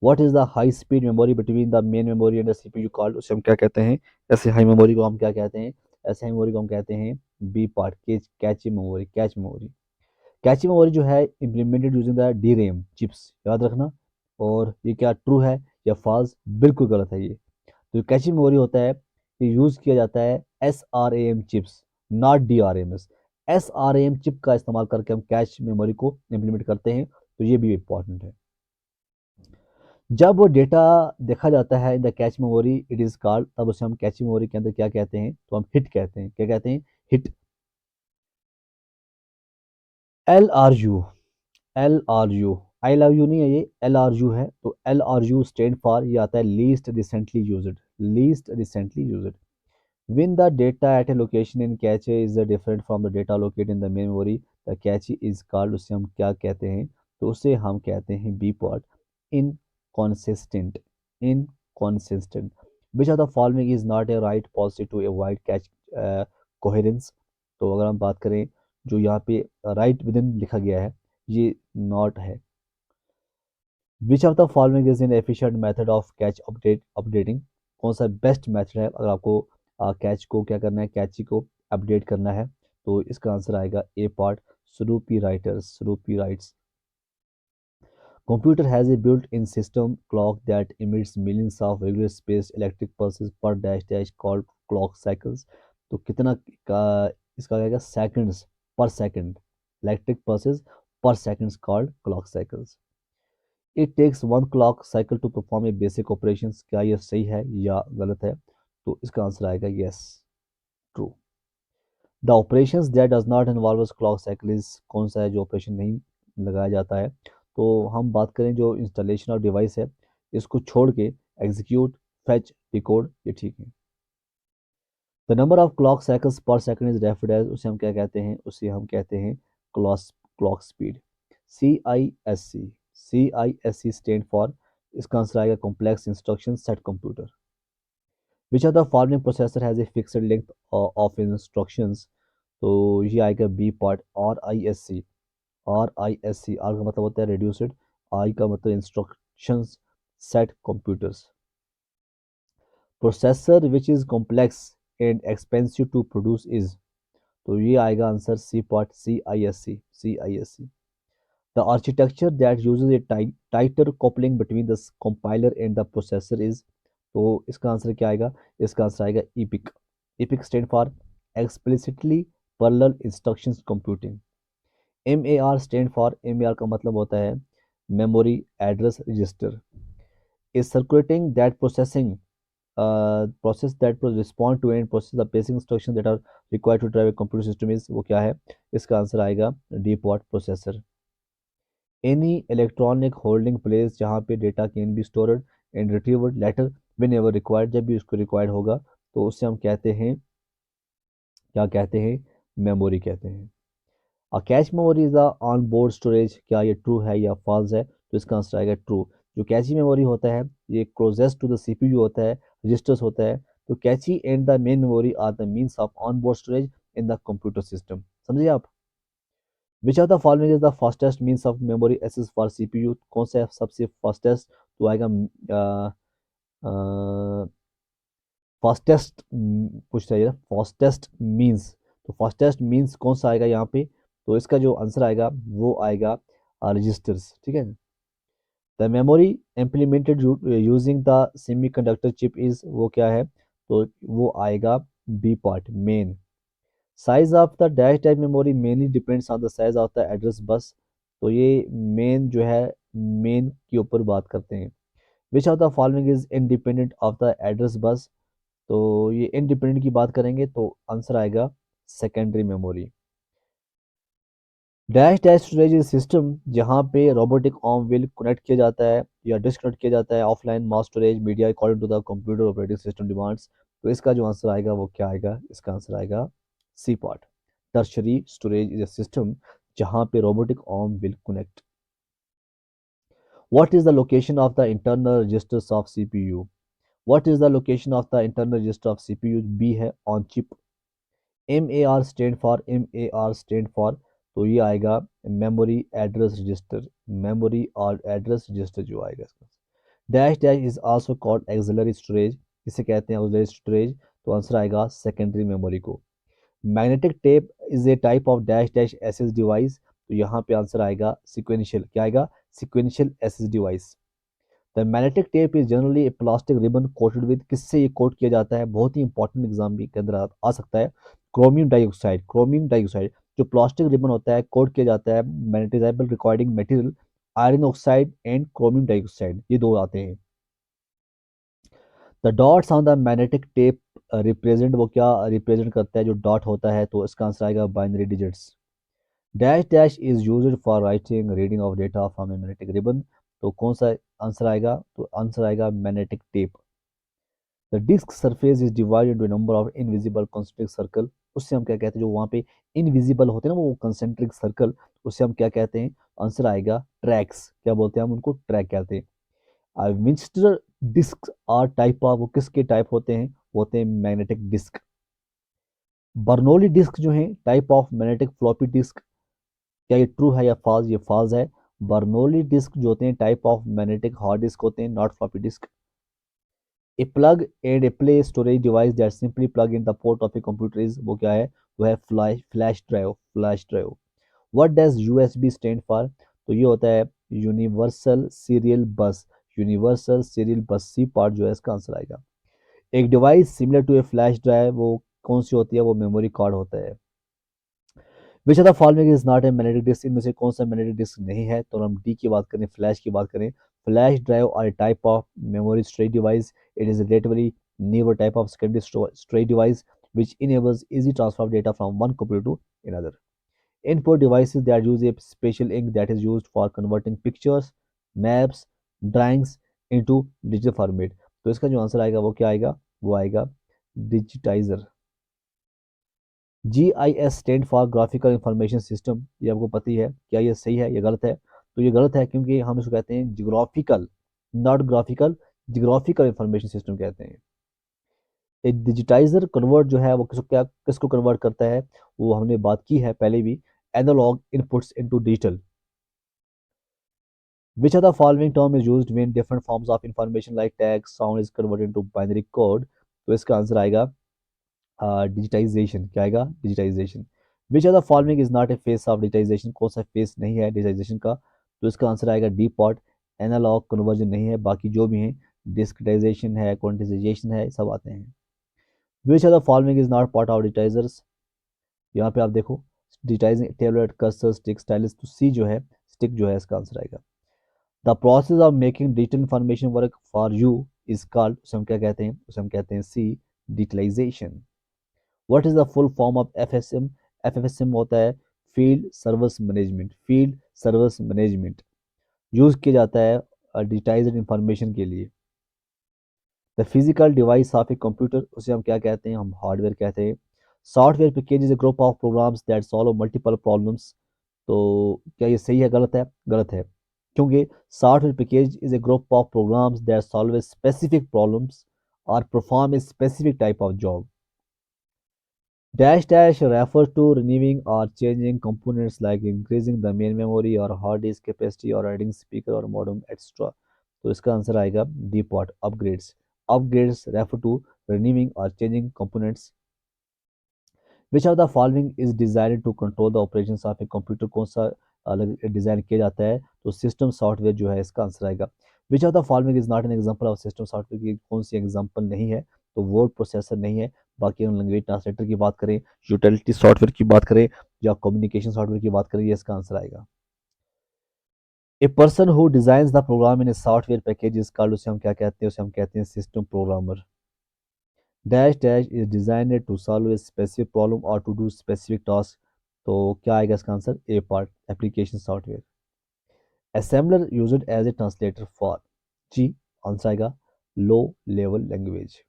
What is the high speed memory between the main memory and the CPU called, उसे हम क्या कहते हैं? ऐसे हाई मेमोरी को हम क्या कहते हैं? ऐसे हाई मेमोरी को हम कहते हैं बी पार्ट, कैची मेमोरी, कैच मेमोरी। कैची मेमोरी जो है implemented using the DRAM chips, याद रखना। और ये क्या ट्रू है या फॉल्स? बिल्कुल गलत है ये। तो कैची मेमोरी होता है, ये यूज किया जाता है SRAM chips, not DRAMs। SRAM chip का इस्तेमाल करके हम कैच मेमोरी को इम्प्लीमेंट करते हैं, तो ये भी इंपॉर्टेंट है। जब वो डेटा देखा जाता है in the cache memory it is called, तब उसे हम कैची मेमोरी के अंदर क्या कहते हैं? तो हम हिट कहते हैं। क्या कहते हैं? Hit. LRU, LRU, I love you नहीं है ये, LRU है। तो LRU स्टैंड फॉर, ये आता है least recently used, least recently used. When the data at a location in cache is different from the data located in the main memory, the cache is called, उसे हम क्या कहते हैं? तो उसे हम कहते हैं B part, inconsistent, inconsistent। Which of the following is not a right policy to avoid cache coherence? तो अगर हम बात करें, जो यहाँ पे right within लिखा गया है, ये not है। Which of the following is in efficient method of catch updating, कौन सा बेस्ट मेथड है अगर आपको कैच को क्या करना है, कैची को अपडेट करना है? तो इसका आंसर आएगा A part, Snoopy writers, Snoopy writes. Computer has a built-in system clock that emits millions of regular spaced electric pulses per dash dash called clock cycles। तो कितना का इसका आएगा? Seconds per second, electric pulses per seconds called clock cycles. It takes one clock cycle to perform a basic operation, क्या ये सही है या गलत है? तो इसका आंसर आएगा yes, true. The operations that does not involve clock cycle is, कौन सा है जो ऑपरेशन नहीं लगाया जाता है? तो हम बात करें जो इंस्टॉलेशन ऑफ डिवाइस है, इसको छोड़ के एग्जीक्यूट, फेच, डिकोड, ये ठीक है। The number of clock cycles per second is referred as, उसे हम क्या कहते हैं? उसे हम कहते हैं clock clock speed, CISC। CISC stand for, इसका आंसर आएगा complex instruction set computer. Which of the following processor has a fixed length of instructions? तो ये आएगा B part, RISC। RISC, R का मतलब होता है रिड्यूस्ड, आई का मतलब instructions set computers. Processor which is complex and expensive to produce is, तो ये आएगा answer C part, CISC, CISC। The architecture that uses a tighter coupling between the compiler and the processor is, तो इसका answer क्या आएगा? इसका answer आएगा EPIC। EPIC stand for explicitly parallel instructions computing. MAR stand for, MAR का मतलब होता है memory address register. Is circulating that processing process that respond to and process the basic instructions that are required to drive a computer system is, वो क्या है? इसका answer आएगा depot processor. Any electronic holding place जहाँ पे data can be stored and retrieved later whenever required, जब भी उसको रिक्वायर्ड होगा, तो उससे हम कहते हैं, क्या कहते हैं? मेमोरी कहते हैं। Cache memory is the on board storage, क्या ये ट्रू है या फॉल्स है? तो इसका आंसर आएगा ट्रू। जो कैची मेमोरी होता है ये क्लोजेस्ट टू द सीपीयू होता है, रजिस्टर्स होता है। तो cache and the main memory are the means of onboard storage in the computer system. समझिए आप। Which of the following is the fastest means of memory access for CPU? कौन सा सबसे फास्टेस्ट तो आएगा फास्टेस्ट पूछ रहा है फास्टेस्ट मीन्स। तो फास्टेस्ट मीन्स कौन सा आएगा यहाँ पे? तो इसका जो आंसर आएगा वो आएगा रजिस्टर्स। ठीक है। The memory implemented using the semiconductor chip is वो क्या है? तो वो आएगा B part main. Size of the dash dash memory mainly depends on the साइज ऑफ द एड्रेस बस। तो ये मेन जो है मेन के ऊपर बात करते हैं। Which of the following is independent of द एड्रेस बस? तो ये इंडिपेंडेंट की बात करेंगे तो आंसर आएगा secondary memory. Dash dash storage system जहाँ पे रोबोटिक आर्म व्हील कनेक्ट किया जाता है या डिस्कनेक्ट किया जाता है offline mass storage media according to the computer operating system demands. तो इसका जो आंसर आएगा वो क्या आएगा? इसका आंसर आएगा C part. Tertiary storage is a system जहाँ पे robotic arm will connect. What is the location of the internal registers of CPU? What is the location of the internal register of CPU? B है on chip। MAR stand for तो ये आएगा memory address register. Memory और address register जो आएगा इसका। Dash dash is also called axillary storage. इसे कहते हैं ऑक्सिलरी स्टोरेज। तो आंसर आएगा सेकेंडरी मेमोरी को। Magnetic tape is a type of dash dash SS device. तो यहाँ पे आंसर आएगा सिक्वेंशियल। क्या आएगा? Sequential SS device. The magnetic tape is generally A plastic ribbon coated with. किससे ये कोट किया जाता है? बहुत ही इंपॉर्टेंट एग्जाम भी के अंदर आ सकता है। Chromium dioxide. क्रोमियम डाइऑक्साइड जो प्लास्टिक रिबन होता है कोट किया जाता है magnetizable recording material iron oxide and chromium dioxide, ये दो आते हैं। The dots on the magnetic tape represent वो क्या रिप्रेजेंट करता है? जो डॉट होता है तो इसका आंसर आएगा binary digits. Dash dash is used for writing reading of data from a magnetic ribbon. तो कौन सा आंसर आएगा? तो आंसर आएगा magnetic tape. The disk surface is divided into number of invisible concentric circle. उससे हम क्या कहते हैं? जो वहाँ पे इनविजिबल होते हैं ना वो कंसेंट्रिक सर्कल, उससे हम क्या कहते हैं? आंसर आएगा ट्रैक्स। क्या बोलते हैं हम उनको? ट्रैक कहते हैं। विंचस्टर डिस्क आर टाइप ऑफ वो किसके टाइप होते हैं? होते हैं मैग्नेटिक डिस्क। बर्नौली डिस्क जो है type of magnetic floppy disk. क्या ये ट्रू है या फॉल्स? ये फॉल्स है। बर्नौली डिस्क जो होते हैं type of magnetic hard disk होते हैं, not floppy disk. A plug and a play storage device that simply plug in the port of a computer is वो क्या है? वो है flash drive. Flash drive. What does USB stand for? तो ये होता है universal serial bus. Universal serial bus C part जो है इसका आंसर आएगा। एक device similar to a flash drive वो कौन सी होती है? वो मेमोरी कार्ड होता है। Which of the following is not A magnetic disc? इनमें से कौन सा मैग्नेटिक डिस्क नहीं है? तो हम डी की बात करें, फ्लैश की बात करें। Flash drive are a type of memory storage device. It is relatively newer type of secondary storage device which enables easy transfer of data from one computer to another. Input devices that use a special ink that is used for converting pictures, maps, drawings into digital format. तो इसका जो answer आएगा वो क्या आएगा? वो आएगा digitiser. GIS stand for graphical information system. ये आपको पता ही है। क्या ये सही है या गलत है? तो ये गलत है क्योंकि हम इसको कहते हैं geographical, not graphical, geographical information system कहते हैं। एक डिजिटाइजर कन्वर्ट जो है वो किसको कन्वर्ट करता है? वो हमने बात की है पहले भी, analog inputs into digital. Which of the following term is used when different forms of information like text, sound is converted into binary code? तो इसका आंसर आएगा डिजिटाइजेशन। क्या आएगा? Digitization. Which of the following is not a phase of digitization? कौन सा face नहीं है digitisation का? तो इसका आंसर आएगा डी पार्ट। एनालॉग कन्वर्जन नहीं है, बाकी जो भी हैं डिस्क्रिटाइजेशन है, क्वांटिटाइजेशन है, सब आते हैं। Which of the following is not part of digitizers? यहाँ पे आप देखो digitizing tablet cursor stick stylus. तो सी जो है स्टिक जो है इसका आंसर आएगा। The process of making digital information work for you is called, उसे हम क्या कहते हैं? उसे हम कहते हैं C digitalization. What is the full form of FSM? FSM होता है field service management. Field service management use किया जाता है डिजिटाइज्ड इंफॉर्मेशन के लिए। The physical device of a computer, उसे हम क्या कहते हैं? हम हार्डवेयर कहते हैं। Software package is a group of programs that solve multiple problems. तो क्या ये सही है गलत है? गलत है। क्योंकि software package is a group of programs that solve a specific problems और perform a specific type of job. Dash dash refers to renewing or changing components like increasing the main memory or hard disk capacity or adding speaker or modem etc. तो इसका answer आएगा D part upgrades. Upgrades refer to renewing or changing components. Which of the following is designed to control the operations of a computer? कौन सा अलग design किया जाता है? तो सिस्टम सॉफ्टवेयर जो है इसका आंसर आएगा. Which of the following is not an example of system software? की कौन सी एग्जांपल नहीं है? तो वर्ड प्रोसेसर नहीं है. बाकी हम लैंग्वेज ट्रांसलेटर की बात करें, यूटिलिटी सॉफ्टवेयर की बात करें या कम्युनिकेशन सॉफ्टवेयर की बात करें, ये इसका आंसर आएगा. A person who designs the program in a software package is called, उसे हम क्या कहते हैं? उसे हम कहते हैं system programmer. Dash dash is designed to solve a specific problem और टू डू स्पेसिफिक टास्क. तो क्या आएगा इसका answer? A part application software. Assembler used as a translator for. जी आंसर आएगा low level language.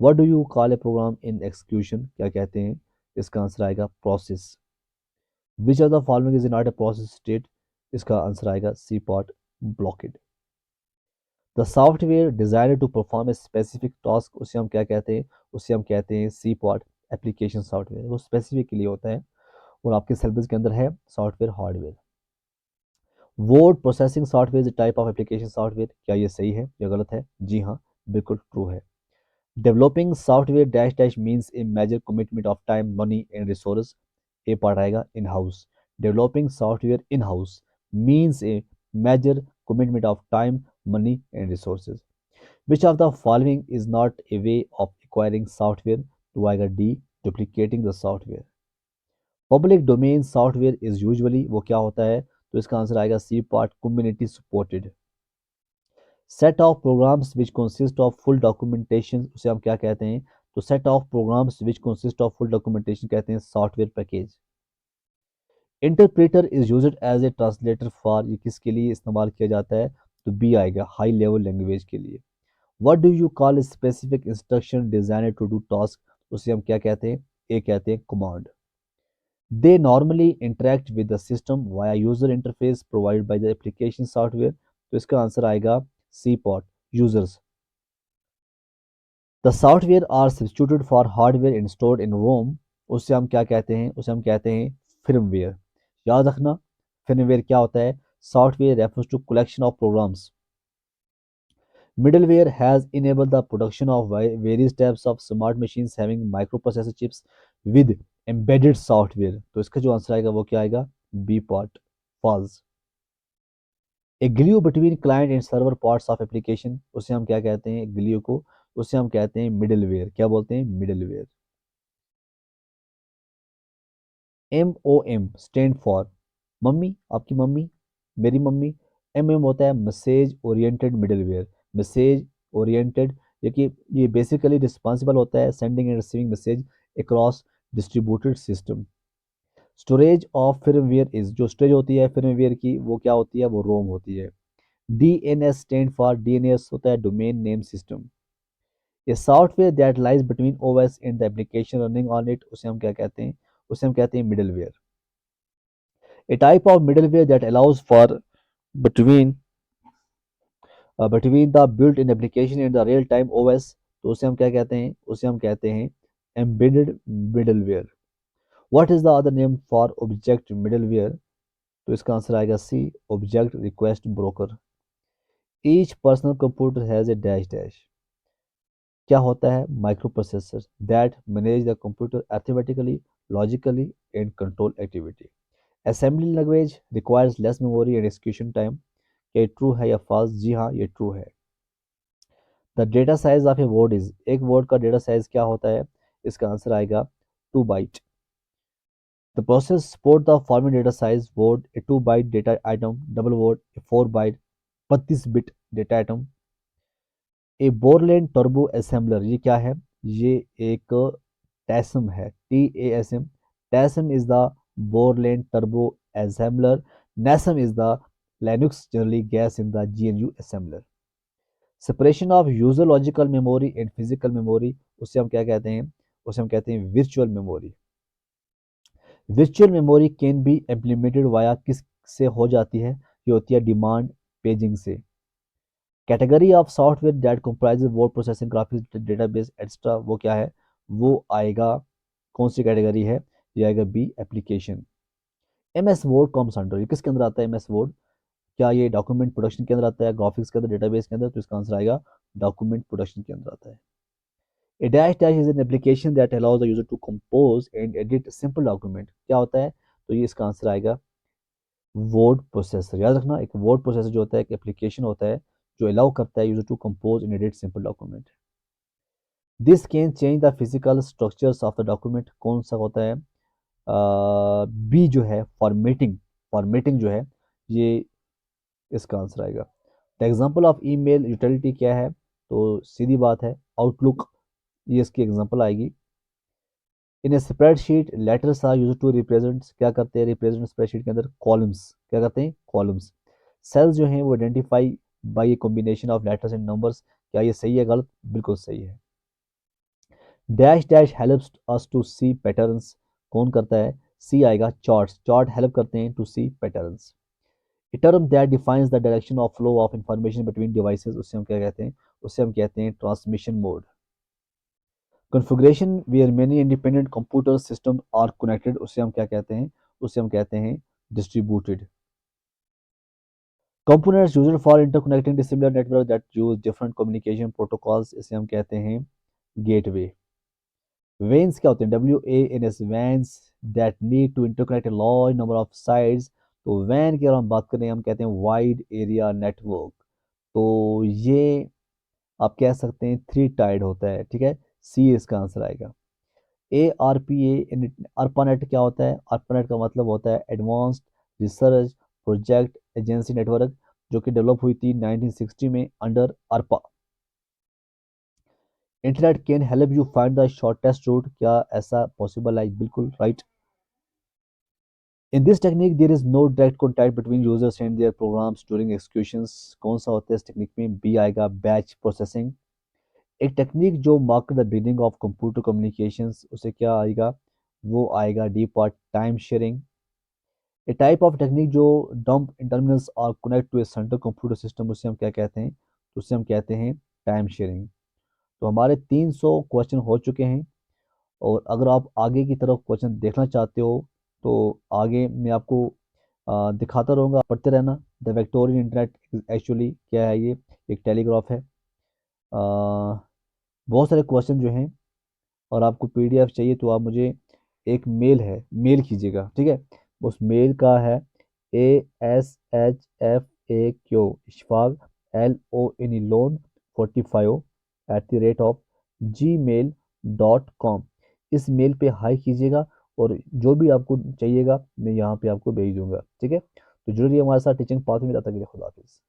What do you call a program in execution? क्या कहते हैं? इसका आंसर आएगा process. Which of the following is not a process state? इसका answer आएगा C part blockade. The software designer to perform a specific task, उसे हम क्या कहते हैं? उसे हम कहते हैं सी पार्ट एप्लीकेशन सॉफ्टवेयर. वो स्पेसिफिक के लिए होता है और आपके सिलेबस के अंदर है software hardware. Word processing software is type of application software. क्या ये सही है या गलत है? जी हाँ बिल्कुल ट्रू है. Developing software dash dash means a major commitment of time money and resource. A part आएगा in house. Developing software in house means a major commitment of time, money, and resources. Which of the following is not a way of acquiring software? To आएगा D, duplicating the software. Public domain software is usually, वो क्या होता है? तो इसका answer आएगा C part community supported. Set of programs which consist of full documentation, उसे हम क्या कहते हैं? तो set of programs which consist of full documentation कहते हैं software package. Interpreter is used as a translator for, ये किसके लिए इस्तेमाल किया जाता है? तो बी आएगा हाई लेवल लैंग्वेज के लिए. What do you call specific instruction designer to do task? उसे हम क्या कहते हैं? ए कहते हैं command. They normally interact with the system via user interface provide by the application software. तो इसका आंसर आएगा C part users. The software are substituted for hardware installed in ROM. उसे हम क्या कहते हैं? उसे हम कहते हैं firmware. याद रखना firmware क्या होता है? Software refers to collection of programs. Middleware has enabled the production of various types of smart machines having microprocessor chips with embedded software. तो इसका जो आंसर आएगा वो क्या आएगा? B part false. A glue between client and server parts of application, उसे हम क्या कहते हैं? glue को उसे हम कहते हैं middleware. क्या बोलते हैं? middleware. MOM stand for mummy, आपकी मम्मी, मेरी मम्मी. MM होता है message oriented middleware. Message oriented, ये बेसिकली रिस्पॉन्सिबल होता है sending end receiving message across distributed system. Storage of firmware is, जो स्टोरेज होती है firmware की वो क्या होती है? वो रोम होती है. DNS स्टैंड फॉर, DNS होता है domain name system. A software that lies between OS and the application running on it, उसे हम क्या कहते हैं? उसे हम कहते हैं middleware. A type of middleware that allows for between between the built-in application and the real-time OS, तो उसे हम क्या कहते हैं? उसे हम कहते हैं embedded middleware. What is the other name for object middleware? तो इसका आंसर आएगा C, object request broker. Each personal computer has a dash dash. क्या होता है? microprocessor that manage the computer arithmetically, logically and control activity. Assembly language requires less memory and execution time. क्या ये true है या false? जी हाँ ये true है. The data size of a word is, एक वर्ड का डेटा साइज क्या होता है? इसका आंसर आएगा 2 byte. The process support the format data size word, a 2 byte data item, double word a 4 byte 32 bit data item. A Borland Turbo assembler, ये क्या है? ये एक टैसम है, TASM. TASM is the Borland Turbo assembler. NASM is the Linux generally gas in the GNU assembler. Separation of user logical memory and physical memory, उसे हम क्या कहते हैं? उसे हम कहते हैं virtual memory. Virtual memory can be implemented via किस से हो जाती है? ये होती है डिमांड पेजिंग से। Category of software that comprises word processing, graphics, database extra, वो क्या है, वो आएगा, कौन सी कैटेगरी है, ये आएगा B, application. M S word comes under, ये किसके अंदर आता है एम एस वर्ड, क्या ये डॉक्यूमेंट प्रोडक्शन के अंदर आता है, ग्राफिक्स के अंदर, डेटाबेस के अंदर, तो इसका आंसर आएगा डॉक्यूमेंट प्रोडक्शन के अंदर आता है। A dash dash is an application that allows the user to compose and edit simple document, क्या होता है, तो ये इसका आंसर आएगा वर्ड प्रोसेसर। याद रखना, एक वर्ड प्रोसेसर जो होता है एक एप्लीकेशन होता है जो अलाउ करता है user to compose and edit simple document. This can change the physical structures of the document, कौन सा होता है, बी जो है फॉर्मेटिंग, फॉर्मेटिंग जो है ये इसका आंसर आएगा। The example of email utility क्या है, तो सीधी बात है आउटलुक, ये इसकी एग्जांपल आएगी। In a spreadsheet letters are used to represent, क्या करते हैं, रिप्रेजेंट स्प्रेडशीट के अंदर कॉलम्स, क्या करते हैं, कॉलम्स। सेल्स जो हैं वो identify by a combination of letters and numbers, क्या ये सही है गलत, बिल्कुल सही है। Dash dash helps us to see patterns, कौन करता है, सी आएगा, चार्ट्स, चार्ट हेल्प करते हैं to see patterns. A term that defines the direction of flow of information between devices, उससे हम क्या कहते हैं, उससे हम कहते हैं transmission mode. Configuration where many independent computer system are connected, उससे हम क्या कहते हैं, उससे हम कहते हैं distributed. Components used for interconnecting dissimilar network that use different communication protocols, इसे हम कहते हैं गेटवे। वेन्स क्या होते हैं, WANS, WANs that need to interconnect a large number of sites, तो वैन की अगर हम बात करें हम कहते हैं वाइड एरिया नेटवर्क, तो ये आप कह सकते हैं थ्री टाइड होता है, ठीक है, सी इसका आंसर आएगा। ARPA, ARPANET क्या होता है, ARPANET का मतलब होता है advanced research project agency network, जो कि डेवलप हुई थी 1960 में under ARPA। Internet can help you find the shortest route, क्या ऐसा पॉसिबल है, बिल्कुल right. In this technique there is no direct contact between users and their programs during executions, कौन सा होता है इस टेक्निक में, बी आएगा, बैच प्रोसेसिंग। एक टेक्निक जो mark the beginning of computer communications, उसे क्या आएगा, वो आएगा D part, time sharing. A type of technique जो dump terminals are connect to a central computer system, उसे हम क्या कहते हैं, तो उसे हम कहते हैं टाइम शेयरिंग। तो हमारे 300 क्वेश्चन हो चुके हैं, और अगर आप आगे की तरफ क्वेश्चन देखना चाहते हो तो आगे मैं आपको दिखाता रहूँगा, पढ़ते रहना। द विक्टोरियन इंटरनेट एक्चुअली क्या है, ये एक टेलीग्राफ है। बहुत सारे क्वेश्चन जो हैं, और आपको PDF चाहिए तो आप मुझे एक मेल है, मेल कीजिएगा, ठीक है। उस मेल का है ASHFAQ इशफाक LON 45 @gmail.com, इस मेल पे हाई कीजिएगा, और जो भी आपको चाहिएगा मैं यहाँ पे आपको भेज दूंगा, ठीक है। तो जरूरी है हमारे साथ टीचिंग पाथ में, तब तक के लिए खुदा हाफिज़।